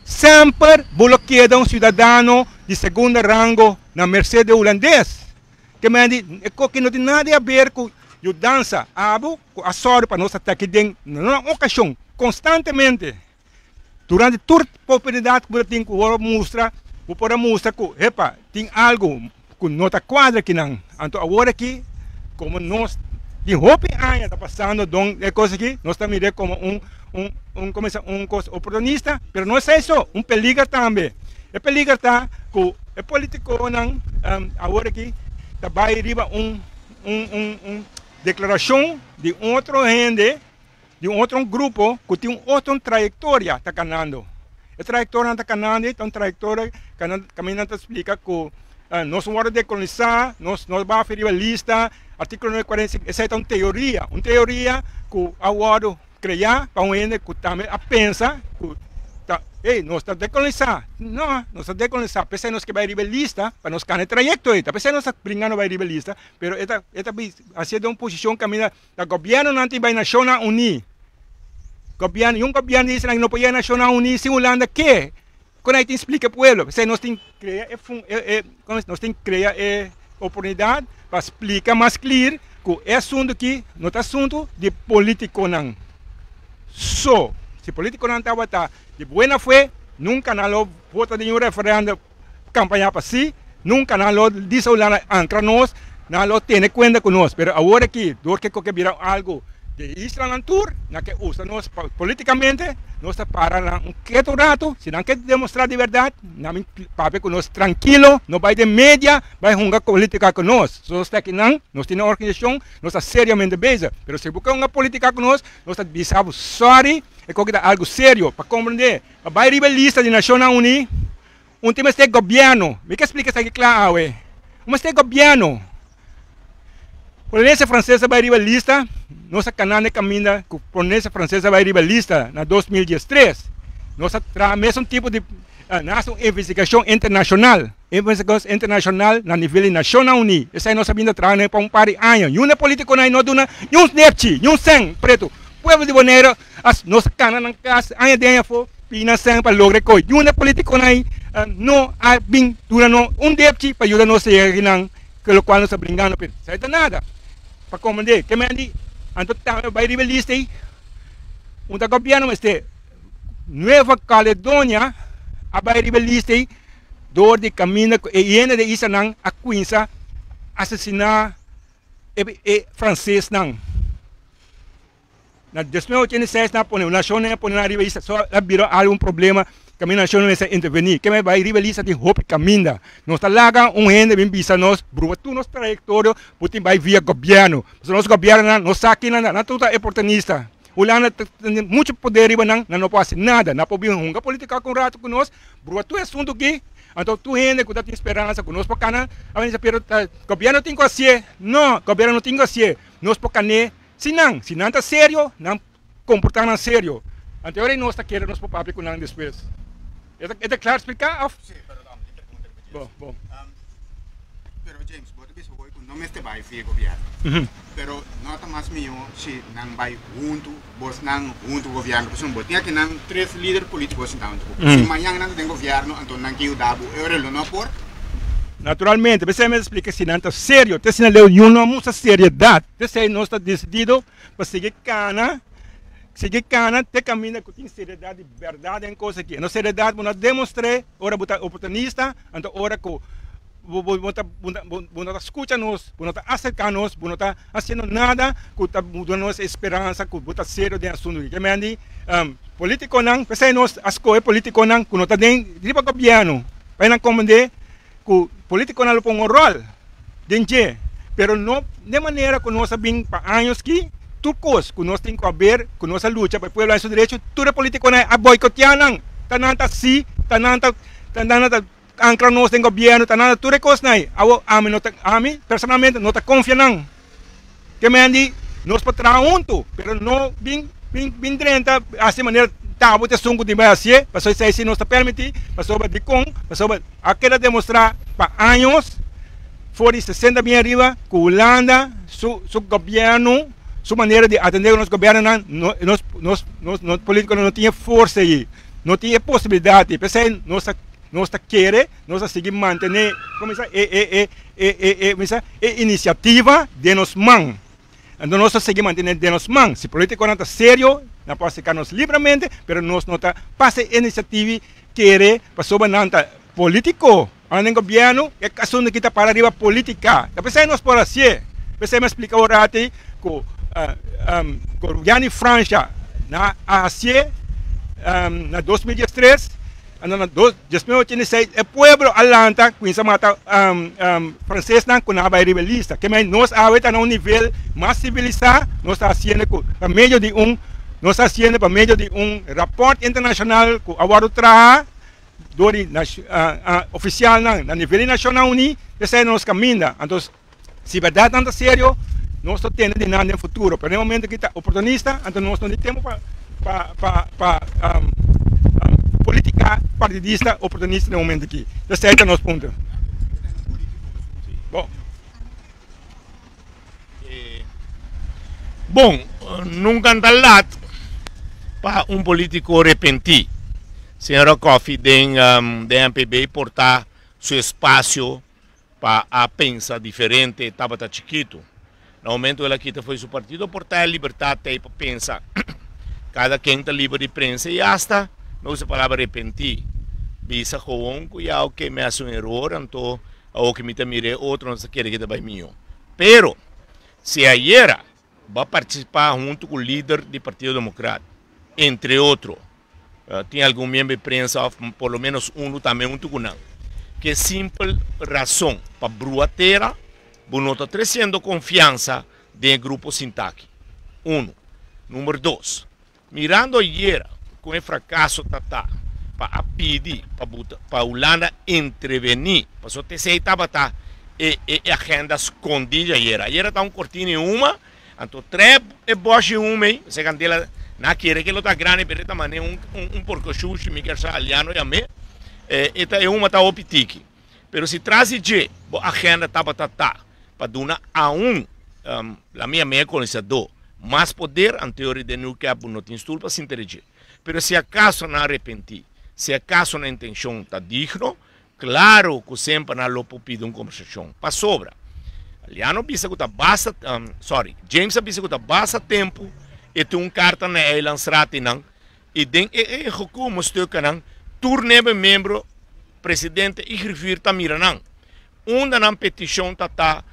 sempre bloqueado um cidadão de segundo rango na mercê do holandês. Que não tem nada a ver com a dança, a sorte para nós estar aqui numa ocasião, constantemente. durante toda a oportunidade que tem que mostrar, para mostrar que, epa, tem algo que não está quadra aqui não. Então agora aqui, como nós, de roupa ainda está passando, é coisa aqui, nós estamos mirando como um coisa oportunista, mas não é isso, peligro também. É peligro tá que é político não, agora aqui, vai arriba declaração de outro gente, de outro grupo que tem outra trajetória está ganhando. A trajetória está ganhando, então a trajetória caminhando explica que nós vamos decolonizar, nós vamos fazer a lista, artigo 945, essa é uma teoria que agora criar para um gente que também pensa que nós estamos decolonizar. Não, nós estamos decolonizar. Pensei nós que vai ir a lista, para nós ganhar trajeto. Pensei nós brincando vai ir a lista, mas esta assim é uma posição que o governo não tem vai Nacional Unida. Governo diz que não pode Nacional Unida simulando que quando a gente explica para o povo, nós temos que criar oportunidade para explicar mais claro que é assunto que não é assunto de político não. Se político não está de boa fé, nunca não vota de um referendo campanha para si, nunca não diz ancra nós, não tem conta com nós. Mas agora que do que virar algo de Israel tour, na que usa nós politicamente, nós para um quieto rato, se não quer demonstrar de verdade, não papai com nós tranquilo, não vai de mídia, vai jogar política com nós. Se nós está aqui não, nós temos uma organização, nós está seriamente bem, mas se buscar uma política com nós está avisando, sorry, é que algo sério para compreender. Vai rivalista de Nacional Unida, tema é governo, me que explica isso aqui claro, mas é governo. A polícia francesa vai rivalista, nossa canal caminha que a polícia francesa vai rivalista na 2013. Nós temos mesmo tipo de investigação internacional na nível nacional unido. Essa é nossa vinda trabalhando para par de anos. E uma política não dona, e um nepti, e um sangue preto. O povo de Bonaire, as nossa canal na casa, anos de anos foi pina sangue para lograr coisa. E uma política não há bem durante nepti para ajudar nós a ir que o qual nós brincando, não nada. Para compreender, que me andi, então vai rivalista aí, governo este Nova Caledônia, vai rivalista aí, dor de caminho e ainda de isso não a Queensa assassinar francês não. Na 2086 na pone nacional pone na rivalista só virou algum problema. Caminho nacional vai intervenir, que vai rivalista de roupa caminha. Nós laga gente bem bisa nós, bruto tu nosso trajectória, putin vai via governo. Nosso governo não saque nada, não tudo é oportunista. O Lana tem muito poder e não pode fazer nada, não pode vir política com rato com nós, bruto é assunto aqui. Então tu gente que tem esperança com nós porque a gente pero governo tem que ser, não, governo não tem que ser. Nós porque se não está sério, não comportar sério. Então agora nós está querendo nos papel com nós depois. É claro explicar? Sim, pero bom. Pero James, você disse que não este vai via governo. Pero nota mais melhor se não vai junto, você não junto o governo, porque não tem aqui não três líderes políticos então. Se amanhã não tem governo, então não que o dabo, eu não por. Naturalmente, você me explica se não está sério, se não leu nenhuma seriedade, se não está decidido para seguir cana. Seguir cana, ter caminho que tem seriedade e verdade em coisa aqui. Na seriedade, eu demonstrei, ora botar oportunista, então ora que você escuta nós, você acerca nós, você está fazendo nada que está mudando nossa esperança, que você sério de assunto. Que me diz, político não, pensei nós, as coisas político não, que não está dentro do governo, para não compreender que político não põe um rol, dentro, pero não de maneira que nós sabemos para anos que tudo coisa que nós temos que ver, que nossa luta para o povo seu direito, tudo político não é boicotear não, está nada assim, está nada ancra nós em governo, está nada tudo coisa não, a mim personalmente não está confia não, que me andi, nós para trabalhar junto, pero não bem 30, assim maneira tá, você sungo de mais assim, para só se nós está permitir, para só de com, para só aquela demonstrar para anos, fora de 60 bem arriba, que Holanda, su governo sua maneira de atender o nosso governo, nós políticos não tinha força aí, não tinha possibilidade, pensei, nós queremos, nós seguimos manter, como iniciativa de nos mãos, então nós seguimos mantendo de nos mãos, se político não está sério, não pode ficarmos livremente, pero nós não está passa iniciativa querer para sobre nanta político, no governo, é caso de kita para arriba política. Depois nós por assim, depois me explica o rati com Gianni Francia na Ásia na 2013, na 2086, o povo Atlanta, com essa mata francês não conava rebelista, que nós agora no nível mais civilizado, nós está fazendo por meio de nós está fazendo por meio de rapport internacional que agora traz oficial na nível nacional uni, que nós caminha. Então, se verdade não é sério, nós estamos tendo de nada no futuro. Pero no momento que está oportunista, então nós não temos tempo para política partidista oportunista no momento aqui. Esse é o nosso ponto. Bom, nunca anda lá para político arrepentir. Senhora Coffey, da MPB, portar seu espaço para a pensar diferente, estava chiquito. No momento ela quita foi seu partido, portar a liberdade para pensar. Cada quem está livre de prensa e hasta não usa a palavra arrepentir. Bisa com cuidado que me hace erro, então ou que me mire outro não se quer que vai minho. Pero se a IERA vai participar junto com o líder do Partido Democrático, entre outros, tem algum membro de prensa, por lo menos também junto com ele, que é simples razão para bruateira, não está trazendo confiança do grupo Sintac. Número 2, mirando a IERA com o fracasso para pedir para a Holanda intervenir, para só ter se estava e agenda escondida a IERA está cortina em uma, então três é boche uma, se candela na querer que ele está grande, pero esta maneira porco xuxi, me quer aliano e a me, esta é uma opitique, pero se traz de a agenda para dar a a minha colonizador, mais poder em teoria de nuclear não tem estudo para se interagir. Pero se acaso não arrepentir, se acaso na intenção está digno, claro que sempre não lo pedir uma conversação. Para sobra. Aliano bisa que basta, James bisa que basta tempo e tem carta na lançada não e den como estou canang turne membro presidente e revir tamira não. Não petição para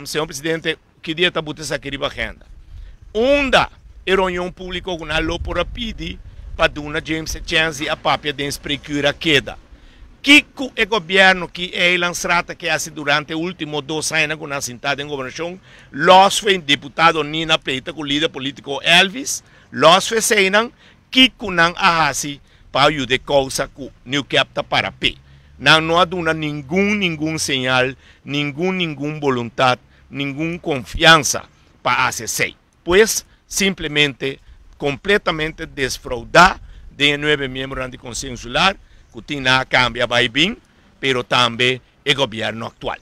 ser presidente que dia tá botando essa querida agenda. Reunião pública com a lo por pedir para dar James chance a papia de procura queda. Que o governo que é lançado que hace durante os últimos 2 anos com a sentada em governação, los foi deputado Nina Peita com o líder político Elvis, los foi seinan que não ahasi para ajudar causa que não capta para pé. Não há duna nenhum sinal, nenhum vontade, nenhuma confiança para fazer. Pois simplesmente completamente desfraudar de 9 membros do Conselho Insular, que tem nada cambia vai bem, pero também o governo atual.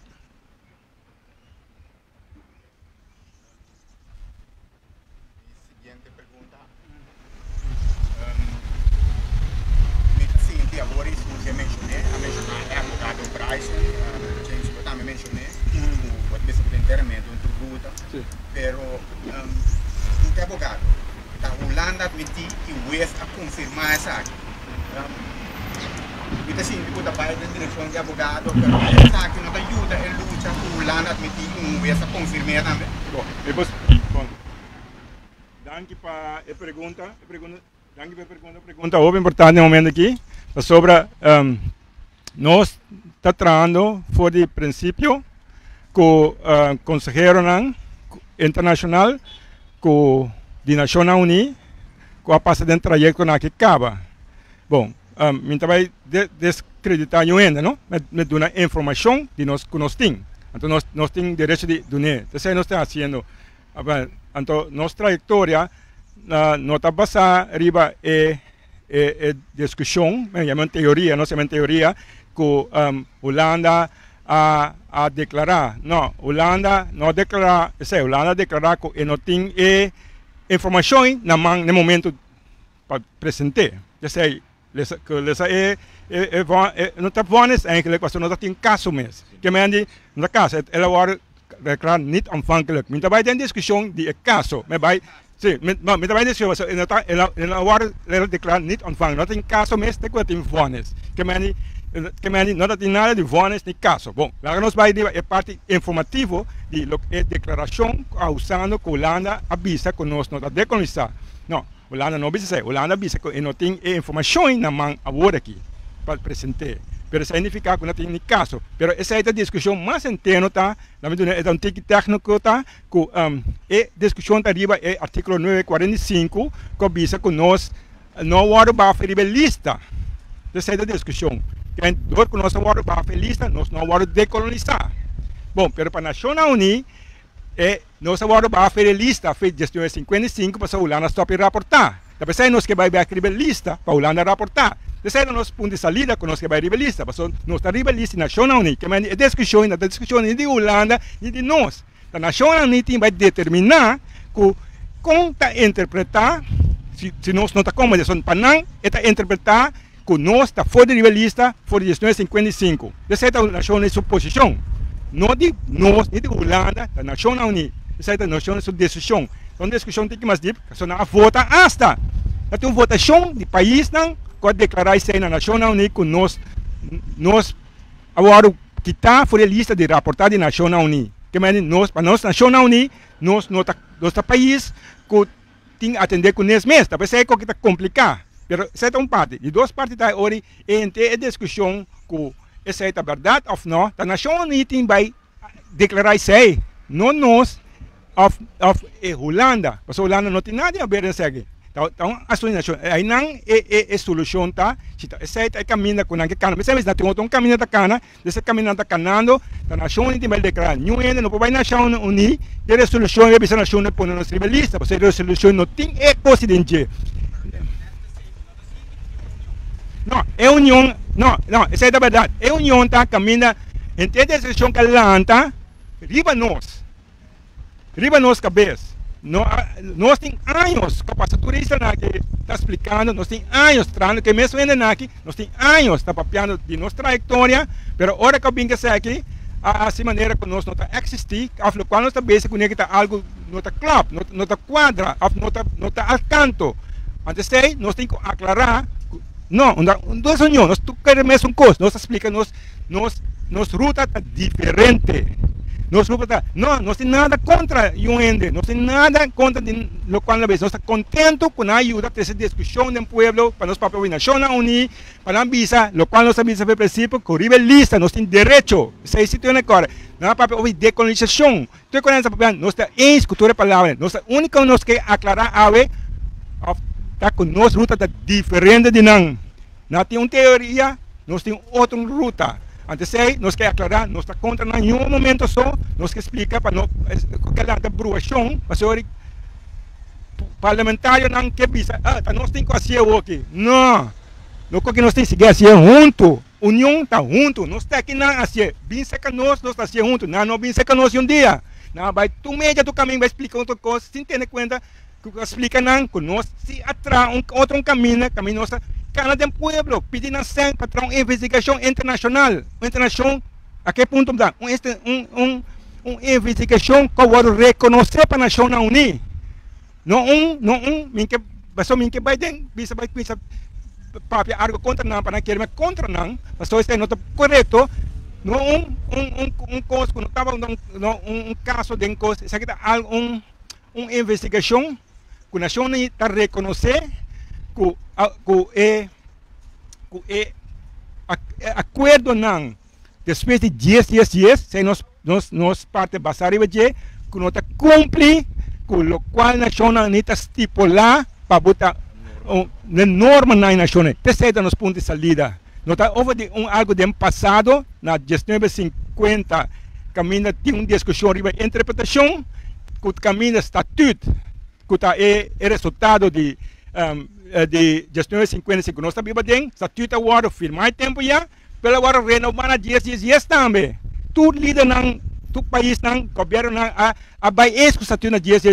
Seguinte pergunta. Sim, agora isso que eu mencionei, é advogado Bryson, James eu também mencionei, o advogado inteiramente, tributo, pero o advogado, a Holanda admitiu que o juiz a confirmar essa aqui. Kita sim, kita vai na direção de advogado, pero essa aqui não ajuda a luta que a Holanda admitiu que o juiz a confirmar também. Bom, danke para a pergunta, pergunta muito importante no momento aqui, sobre nós está tratando fora de princípio com o consejero internacional, com a Nações Unidas, com a passada de trajeto que acaba. Bom, minha vai descreditar ainda, não? Me dá informação de nós que nós temos. Então nós temos direito de dar. Então nós estamos fazendo, então nossa trajetória não está baseada riba discussão, me teoria, não é teoria que Holanda a declarar. Não, Holanda não declara, Holanda declarar que não tem informação no momento para apresentar. Não está bom eigenlijk, was não tem caso mesmo. Que me andi, no caso, ela vai declarar niet aanvankelijk. Mas vai ter discussão de caso, mas vai Sim, maar met mij is zo, in la war declarar niet ontvangen. Dat in caso mes te kwat in vonnis. Que mani no dat nada de vonnis ni caso. Bom, lá nos vai de parte informativo de declaração usando que Holanda avisa que nós não decolonizar. Não, Holanda não avisa, Holanda avisa que não tem informação na mão agora aqui para apresentar. Pero significa que não tem nem caso. Pero essa é a discussão mais interna, tá? Na verdade, é um tique técnico, tá? Que a discussão tá arriba é artigo 945, que avisa que nós não vamos para lista. Essa é a discussão. Que dor que nós não vamos para lista, nós não vamos decolonizar. Bom, pero para a Nações Unidas, nós vamos para lista, feita gestão 55, para a Holanda stop raportar. Depois aí nós que vai escrever lista para a Holanda raportar. Dessa nós ponto de salida que nós que vai rivalista, mas nós está rivalista Nacional Unida, que é discussão de Holanda e de nós. A Nacional Unida vai determinar que como está interpretar, se nós não está como são panang, está interpretar que nós está fora de rivalista, fora de gestão 55. Dessa é a Nacional Unida sua posição, não de nós nem de Holanda, a Nacional Unida. Essa é a Nacional Unida sua decisão. Então a discussão tem que mais deep, que a vota hasta, tem uma votação de país não pode declarar isso aí na Nacional Unida que nós agora quitar fora a lista de raportar de Nacional Unida. Que nós, para nós Nacional Unida, nós país que tem que atender com nesse mês. Talvez é que está complicado. Mas essa é uma parte. De duas partes da hora, entre a discussão que essa é a verdade ou não, a Nacional Unida vai declarar isso aí. Não nós, of Holanda. Porque a Holanda não tem nada a ver com isso aqui. Então, a solução aí não é solução, tá? Esse é o caminho com que cana. Mas se tem outro caminho da cana, esse caminho está canando, a nação unida vai declarar, não é não vai nação unida, e a solução é a nação unida pôr na nossa lista, porque a solução não tem ecocidente. Não, é união, não, essa é a verdade. É união tá caminha entre a decisão que lanta, riba nós cabeça. Nós temos anos, que o turista está explicando, nós temos anos trazendo, que mesmo ainda aqui, nós temos anos está papiando de nossa trajetória, mas agora que eu vim aqui, assim maneira que nós não está existir, ao qual nós está bem com que algo não está claro, não está quadra, não está al canto. Antes de nós temos que aclarar, não é união, nós queremos mesmo coisa, nós explicamos, nossa ruta está diferente. Nós não temos nada contra o UND, não temos nada contra o qual nós estamos contentos com a ajuda dessa discussão do povo, para nós próprios Nacional Unida, para avisar, o qual nós avisamos no princípio, que o rivalista, nós temos direito, essa é a situação agora, na própria decolonização, nós estamos em cultura palavra, nós única que nós queremos aclarar é que nossa ruta está diferente de não. Não tem uma teoria, nós temos outra ruta. Antes de nós queremos aclarar, nós estamos contra nenhum momento só, nós queremos explicar para nós, aquela aprovação, para o parlamentário não quer pensar, nós temos que fazer aqui. Não, que nós temos que seguir assim junto, união está junto, nós estamos aqui não assim, bem que nós estamos assim junto, não bem que nós um dia, não vai, tu meia do caminho vai explicar outra coisa, sem ter conta, que explica não, que nós se atrás outro caminho nossa, Cana do Pueblo, pedindo para uma investigação internacional. A que ponto dá? Uma investigação que vai reconhecer para a Nacional Unida. Não que vai pensar papel algo contra não, para querer contra não, mas isso não está correto. Não coisa que não estava um caso de coisa, isso aqui é uma investigação que a Nacional Unida está reconhecer que é acordo não depois de 10 se nós parte basar que nós cumpre com o qual a nação necessita estipular para botar na norma na nação. Esse é o nosso ponto de salida. Nós houve algo do passado na gestão 50 caminha tem uma discussão sobre interpretação que caminha estatuto que é resultado de gestão 55, nós estamos bem, estatuto agora firmar tempo já, pelo agora renovar na 10 também. Tudo líder não, todo país não, governo não, a vai isso estatuto na 10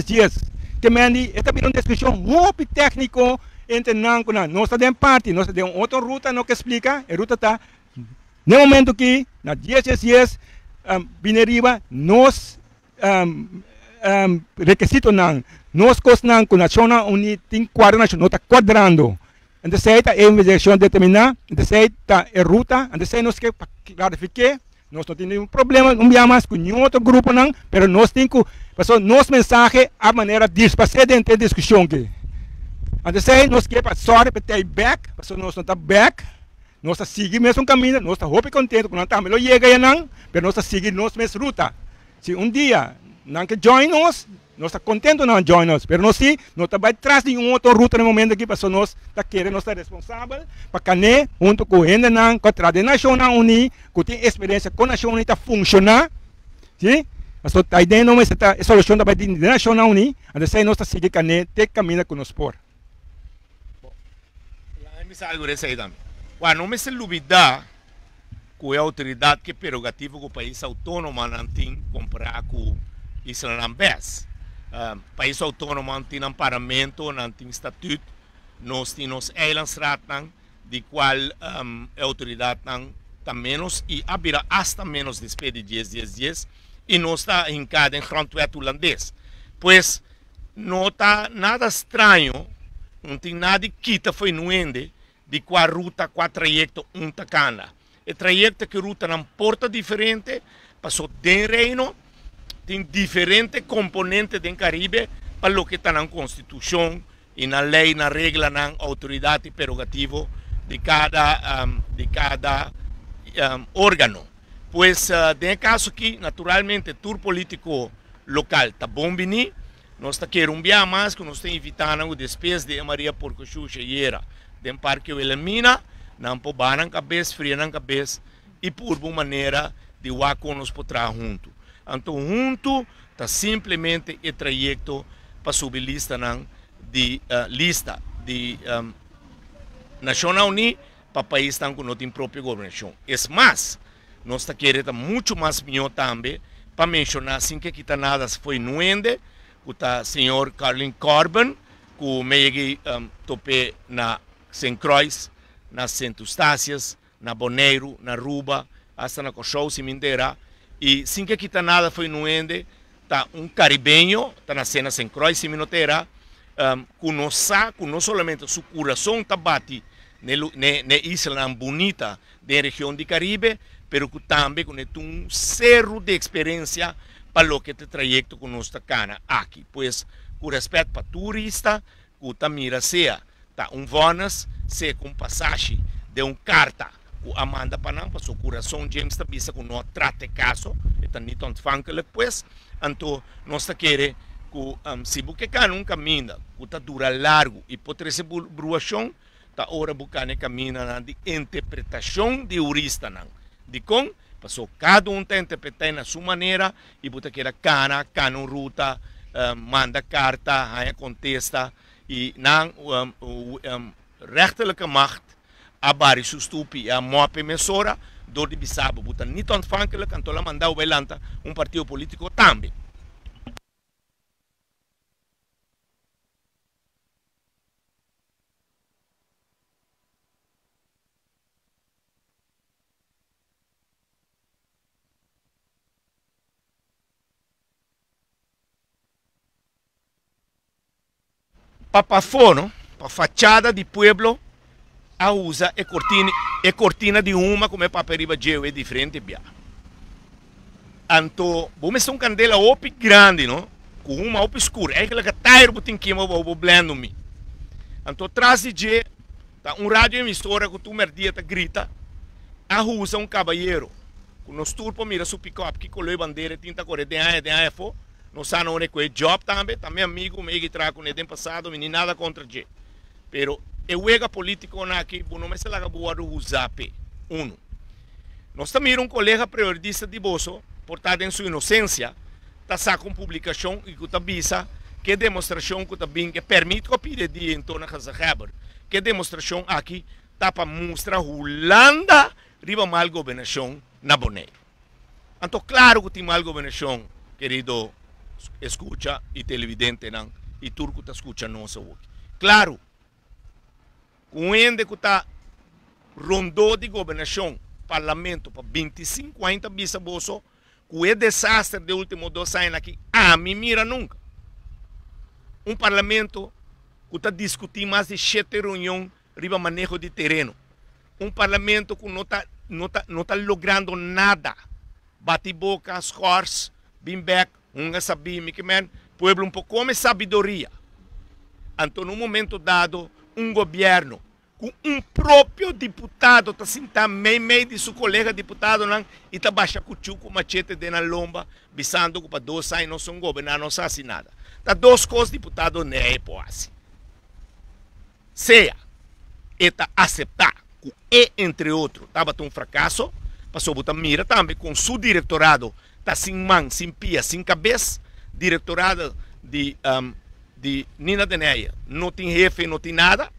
Também é também uma discussão muito técnico entre nós estamos em parte, nós temos outra ruta não que explica, a ruta está no momento que na 10 vineriva nós requisito não nós cosnan com a Nacional Unida tem quadra nacional, está quadrando. Então, se está a investigação determinar, então, se está a ruta, então, se nós queremos clarificar, nós não temos nenhum problema, não vamos mais com nenhum outro grupo, não, mas nós temos que passar nosso mensagem a maneira de passar dentro da discussão. Então, se nós queremos passar para ter back, nós não estamos back, nós estamos seguindo o mesmo caminho, nós estamos muito contentes, nós estamos melhor chegando, não, mas nós estamos seguindo nossa mesma ruta. Se dia não quer join nós estamos contentes não join nós, mas nós sim, nós estamos atrás de outra ruta no momento aqui, porque nós estamos querendo, nós estamos responsáveis, para que junto com ele, com a Tradição Nacional Unida, que tem experiência com a Nacional Unida funcionar, sim? Mas a ideia não é a solução da Nacional Unida, então nós estamos seguindo o caminho que nós por. Algo desse aí também. Não me se duvida que a autoridade que é prerogativa do país autônomo não tem comprar com Israel BES. País autônomo não tem parlamento, não tem estatuto, nós temos eilandsraad de qual a autoridade está menos e abrirá hasta menos después de 10 e não está hincada em grondwet holandês. Pois não está nada estranho, não tem nada que quita foi nuende de qual ruta, qual trajecto tacana. O trajecto que ruta na porta diferente, passou de reino, tem diferentes componentes do Caribe para o que está na Constituição e na lei, na regra, na autoridade e prerrogativa de cada órgão. Pois, no caso aqui, naturalmente, o tour político local está bom venir, nós está querendo mais, que nós estamos evitando o despesa de Maria Porcochu Chegueira, do Parque Elamina, não pobaram cabeça, friam cabeça, e por uma maneira de o com nós para junto. Então, junto está simplesmente o trajecto para subir lista de Nacional Unida para país que não tem própria governação. É mais, nós está querendo muito mais melhor também para mencionar assim que está nada foi nuende, o senhor Carlin Corbin, que meio tope na St. Croix, nas Santo Eustácias, na Boneiro, na Ruba, hasta na Cochou, Cimenteira. E sem que está nada foi nuende, está caribenho, está na cena St. Croix, Cimenteira, que não somente seu coração está bate na isla bonita da região do Caribe, mas que também com cerro de experiência para o que te trajecto que nós está aqui. Pois, com respeito para turista, que também seja tá vanas, se com passagem de carta que Amanda para para seu coração James está vista que não trate caso, está nem tão fancle pois, então nós está querer que se busca caminho que está dura largo e pode ser bruação, está hora buscar caminho de interpretação de jurista de com passou cada está interpretando na sua maneira e bota queira cana ruta, manda carta, aí contesta e não rechterlijke macht a bari sustupi a mope emissora door de bisabo buta niet ontvankelijk en tola mandau belanta partido político também. Papafono, para fachada de pueblo, a usa e cortina de uma como é paperiba geo é diferente bia. Anto, vamos ter candela op grande, não? Com uma op escura, é aquela que tá botin que eu blendo me. Anto atrás de je, tá rádio emissora que tu merdia tá grita, a usa caballeiro. Com nos turpo mira su pick-up que colou bandeira tinta corre de AFO. Não sabe onde é job também amigo, me trago com ele passado, nem nada contra ele. Pero eu ega político aqui, não me se laga boa do USAP. Nós também colega periodista de Boso, portado em sua inocência, está sacando publicação e que está visa que demonstração que também que permite copiar de então na casa Haber, que demonstração aqui está para mostrar Holanda riba mal governação na Boneiro. Então claro que tem mal governação, querido escucha e televidente não e turco está escutando nossa voz. Claro, com ende que está rondou de governação parlamento para 25 anos bisa bolso, com o desastre de último 2 anos aqui, a mim mira nunca. um parlamento que está discutindo mais de 7 reuniões riba manejo de terreno. Um parlamento que não está logrando nada. Bate boca, scores, bimback, sabia, que man, pueblo um pouco como sabedoria. Então, num momento dado, um governo com um próprio deputado está sentado meio de seu colega deputado não, e está baixando com machete dentro da lomba, bisando que para 2 anos não são governar, não sabe nada. Tá 2 coisas deputados não é assim. Seja, eta aceitar que entre outros, estava um fracasso, passou a mira também com seu diretorado, está sem mão, sem pia, sem cabeça, diretorado de Nina Deneia, não tem jefe, não tem nada.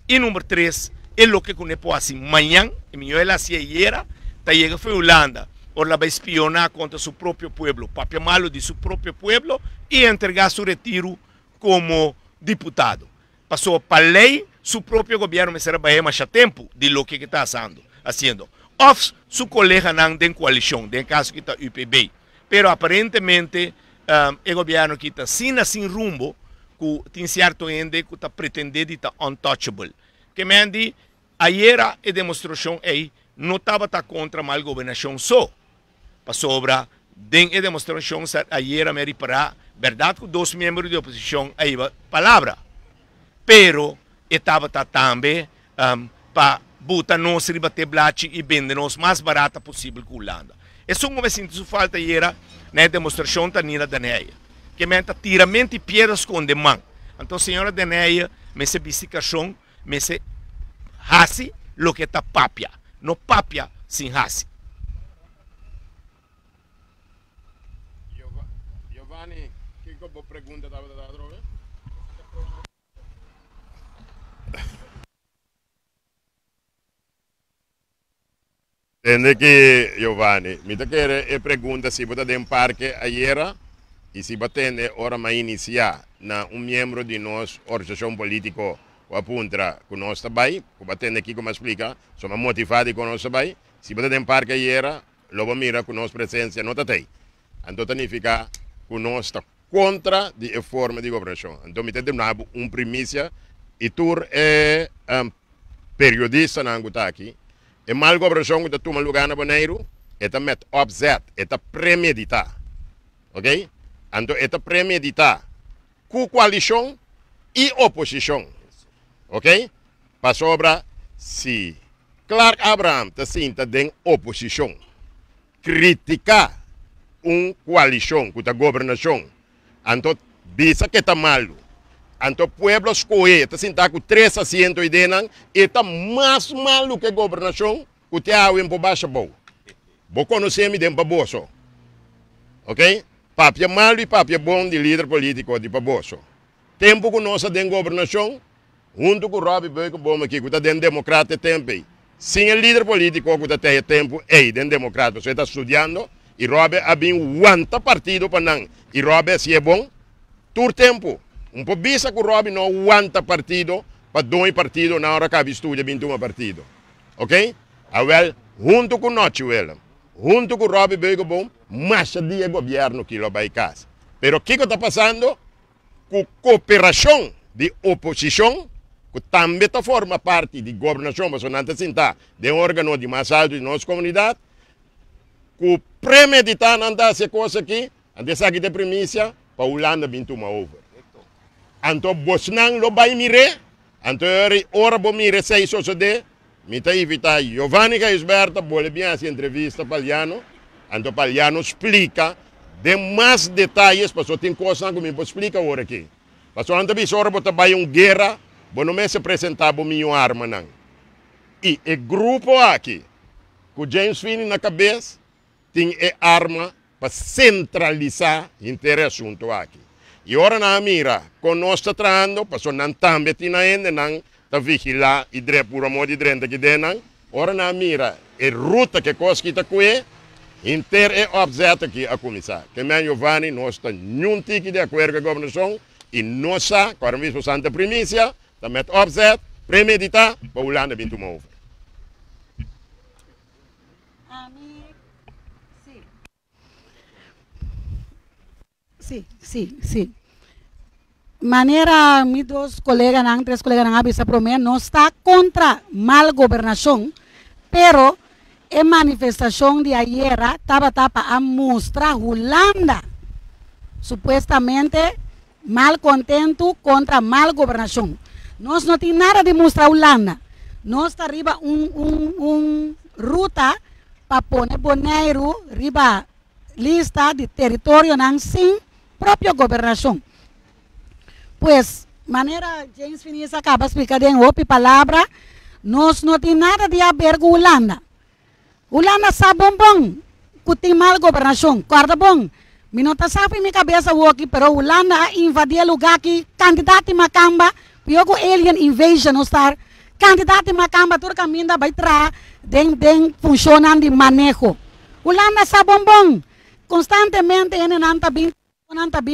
E número 3, é o que conheço assim, amanhã, e minha ela se era, está chegando para a Holanda, ela vai espionar contra seu próprio povo, papel malo de seu próprio povo, e entregar seu retiro como deputado. Passou para a lei, seu próprio governo será mais tempo de lo que está fazendo. Of seu colega não tem coalição, tem caso que está UPB. Pero aparentemente, o governo que está sem rumbo, que tem certo ende que está pretendendo estar untouchable. Que me diz, ayer a demonstração aí não estava contra a mal governação só. Para sobra, a demonstração ayer a me reparar, verdade que 2 membros da oposição aí palavra. Pero estava também para botar nós ribater blate e vender nós mais barata possível que a Holanda. Isso não me sinto falta era na demonstração da Nina Daneia, que me tira mente piedras com demão. Então, senhora Daneia, me se bicicação, me se hasi lo que está papia, não papia sem hasi. Giovanni, que boa pergunta estava a dar? Entende que, Giovanni, mi quer pergunta se você tem parque ayer e se você tem hora mais iniciar na membro de nossa organização política que apunta com nós também, que você tem aqui como explica, somos motivados com nós também, se você tem parque ayer, logo mira com nossa presença não tem. Então significa que nós está contra a forma de governação. Então, me tem primícia e tu é periodista na aqui. E mal governação que toma lugar na Bonaire, é met opzet, é premeditar. Ok? Então, é premeditar com coalição e oposição. Ok? Para sobra, se Clark Abraham está sinta de oposição, criticar coalição com a governação, então, bisa que está malo. Então, pueblos coe, está sentado com 3 assentos e denan, e está mais malo que a governação, que te há em baixa boa. Vou conhecer-me de Paboso. Ok? Papia malo e papia bom de líder político de Paboso. Tempo que nós temos governação, junto com o Robbie Böke, bom aqui, que está dentro democrata tempo. Sem o líder político que está tendo tempo, dentro democrata, você está estudando, e Robbie ha bem quanto partido para não. E Robbie, se é bom, tur tempo. Pouco bisa que o Robbie não aguanta partido para 2 partidos na hora que ele estuda 21 partidos. Ok? Well, junto com nós, junto com o Robbie Böke bom, mais dia governo que lo vai casa. Pero o que está passando? Com cooperação de oposição, que também forma parte de governação, mas não está sentado de órgão de mais alto de nossa comunidade, que premeditar não dá essa coisa aqui, antes aqui de primícia, para a Holanda 21 over. Então, Bosnan lo vai mire, então ora bo mire 6 ou 7, me está evitando Giovanni Gaisberta, bole bem essa entrevista Paliano, então Paliano explica de mais detalhes, porque tem coisas que me explica agora aqui. Porque antes de hora botar vai guerra, bo não me se apresentar bo minha arma não. E o grupo aqui, com James Finney na cabeça, tem arma para centralizar o assunto aqui. E ora na mira, com nós está tratando, porque não também tem ainda, não está vigilar e drepa por amor de drenta que denan. Ora na mira, a ruta que coisa que está com inteiro objeto aqui a começar. Que me Giovanni, nós está nenhum tique de acordo com a governação e nós, agora mesmo Santa Primícia, também objeto, premeditar, para o Holanda 21 over. Sí, sí, sí. maneira, mis dois colegas, três colegas, avisa para mim, não está contra mal governação, pero a manifestação de ayer estava a mostrar Holanda, supostamente mal contento contra mal governação. Nós não temos nada de mostrar Holanda. Nós está arriba ruta para pôr Bonaire, riba lista de território sem própria governação. Pues, maneira James Finis acaba de explicar em outra palavra, nós não temos nada de a ver com Holanda. Holanda sabe bom, que tem mal governação, guarda bom. Me não está sabe minha cabeça aqui, pero Holanda invadir lugar que candidato em Macamba, piogo alien invasion, não está candidato em Macamba, todo caminho da baitra, den funcionando de manejo. Holanda sabe bom, constantemente ele não está bem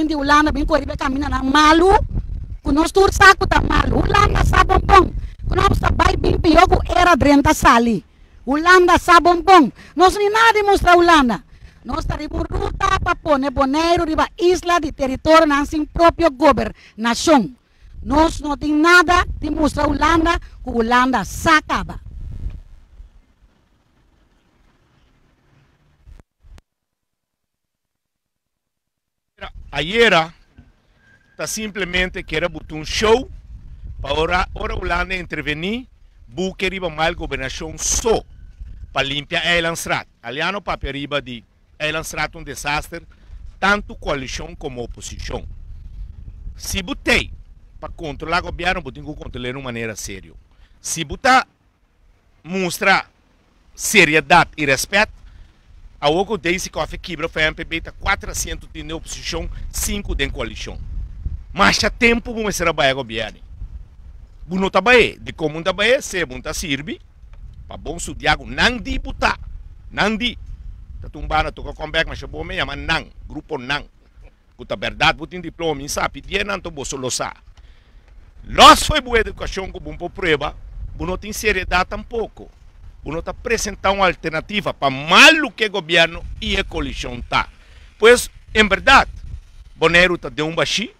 de Holanda, bem corribe caminho na malu, que nós todos saco tá malu. Holanda sabe bom, que nós está bem piogo era drenta sali. Holanda sabe bom, nós nem nada de mostrar Holanda. Nós estamos ruta para pôr Bonaire, riba isla de território na sem própria governação. Nós não temos nada de mostrar Holanda, que Holanda se acaba. Ayer está simplesmente que era botar um show para ora Holanda intervenir, buscar riba mal governação só para limpar a Eilandsraad. Aliano para riba de Eilandsraad um desastre, tanto coalição como oposição. Se botei para controlar o governo, botei que controlar de uma maneira séria. Se botar mostrar seriedade e respeito, a oco desse que quebra foi a MPB está 400 de oposição, 5 de coalição. Mas há tempo vamos trabalhar com o governo. Não trabalha, de como trabalha, se não serve, para bom estudar, não de botar, não de. Tá tumbando, toca comeback, mas eu me chama não, grupo não. Puta verdade, botin diploma, sabe, dia não tô bolso losa. Nós foi boa educação com bom prova, não tem seriedade tampouco. Não está apresentando uma alternativa para mal que o governo e a coalição tá. Pois, em verdade, Bonaire está de baixi,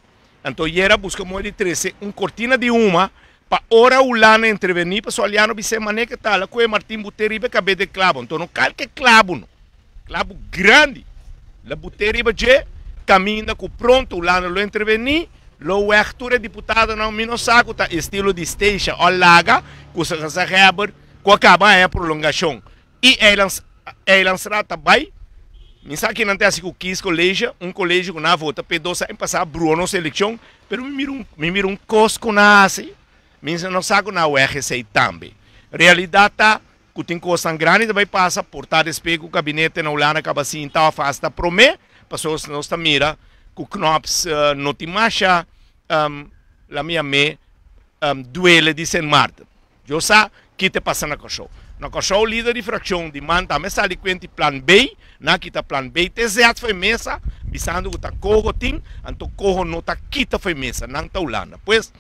então era busca de 13, cortina de uma, para ora o lana intervenir, para soliano bise mané que tal, com o Martim Buteribe cabe de clavo, então não calque clavo não. Clavo grande. La Buteribe je caminha com pronto o lana lo intervenir, lo abertura deputado não me saco tá estilo de station ou laga, com essa reaber, com acaba a prolongação. E Eilandsraad também, me sabe que não tem assim que colégio, colégio que não vota, pedosa em passar Bruno seleção, pero me mira cosco na assim, me não saco na URC também. Realidade tá que tem coisa grande também passa, portar espelho o gabinete na Holanda acaba assim, tá afasta promê, pessoas não está mira, que o Knops não te marcha, la minha duele de Saint Martin. Eu sei que te passa na cachorro. Na cachorro, líder de fração de manta, mas ali quente plan B, na kita plan B, te zet foi mesa, bisando que tá corro tim, então corro não tá quita foi mesa, não tá Holanda. Pois,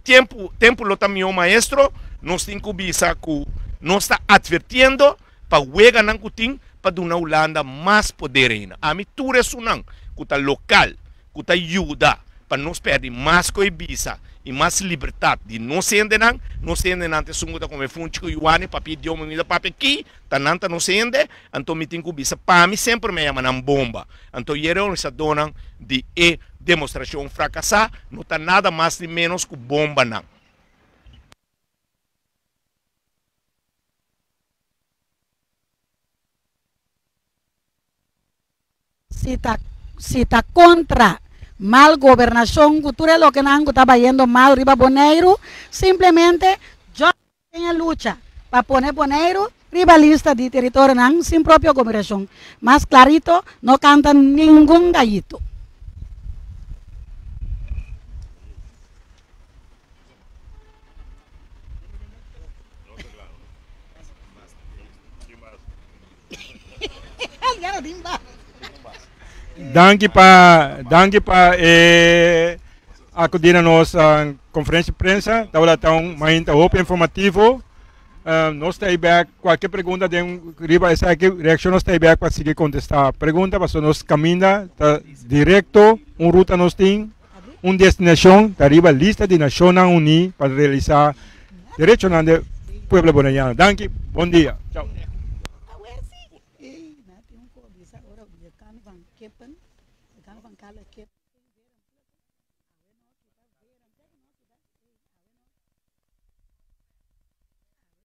tempo lo meu maestro, nós tem que bisa que nós está advertindo para huega não cutim, para dar na Holanda mais poder ainda. A mim tudo é sunang, que tá local, que tá ajuda, para nós perder mais coibisa e mais liberdade de não se endenar, não se endenar te sunguta como funchi que Ioane papi dio menina papi aqui, tananta não se ende, então me tem que bisa para mim sempre me chama na bomba. Então era essa dona de demonstração fracassar, não tá nada mais nem menos que bomba não. Se está contra mal governação, cultura lo que não está yendo mal riba Bonaire, simplesmente yo tenho luta para poner Bonaire riba lista de território não sem própria governação. Mas clarito, não canta nenhum gallito. Danke para acudir a nossa conferência de imprensa. Estava tão mais informativo. Nós estamos back. Qualquer pergunta de essa reação nós estamos back para seguir contestar. Pergunta para nós caminha direto, ruta nós tem, una destinación arriba lista de Naciones Unidas para realizar derechos del pueblo boliviano. Danke, buen día. Chao. Hey, na tem um cobiça agora, o cano van kippen, o cano van kale kip.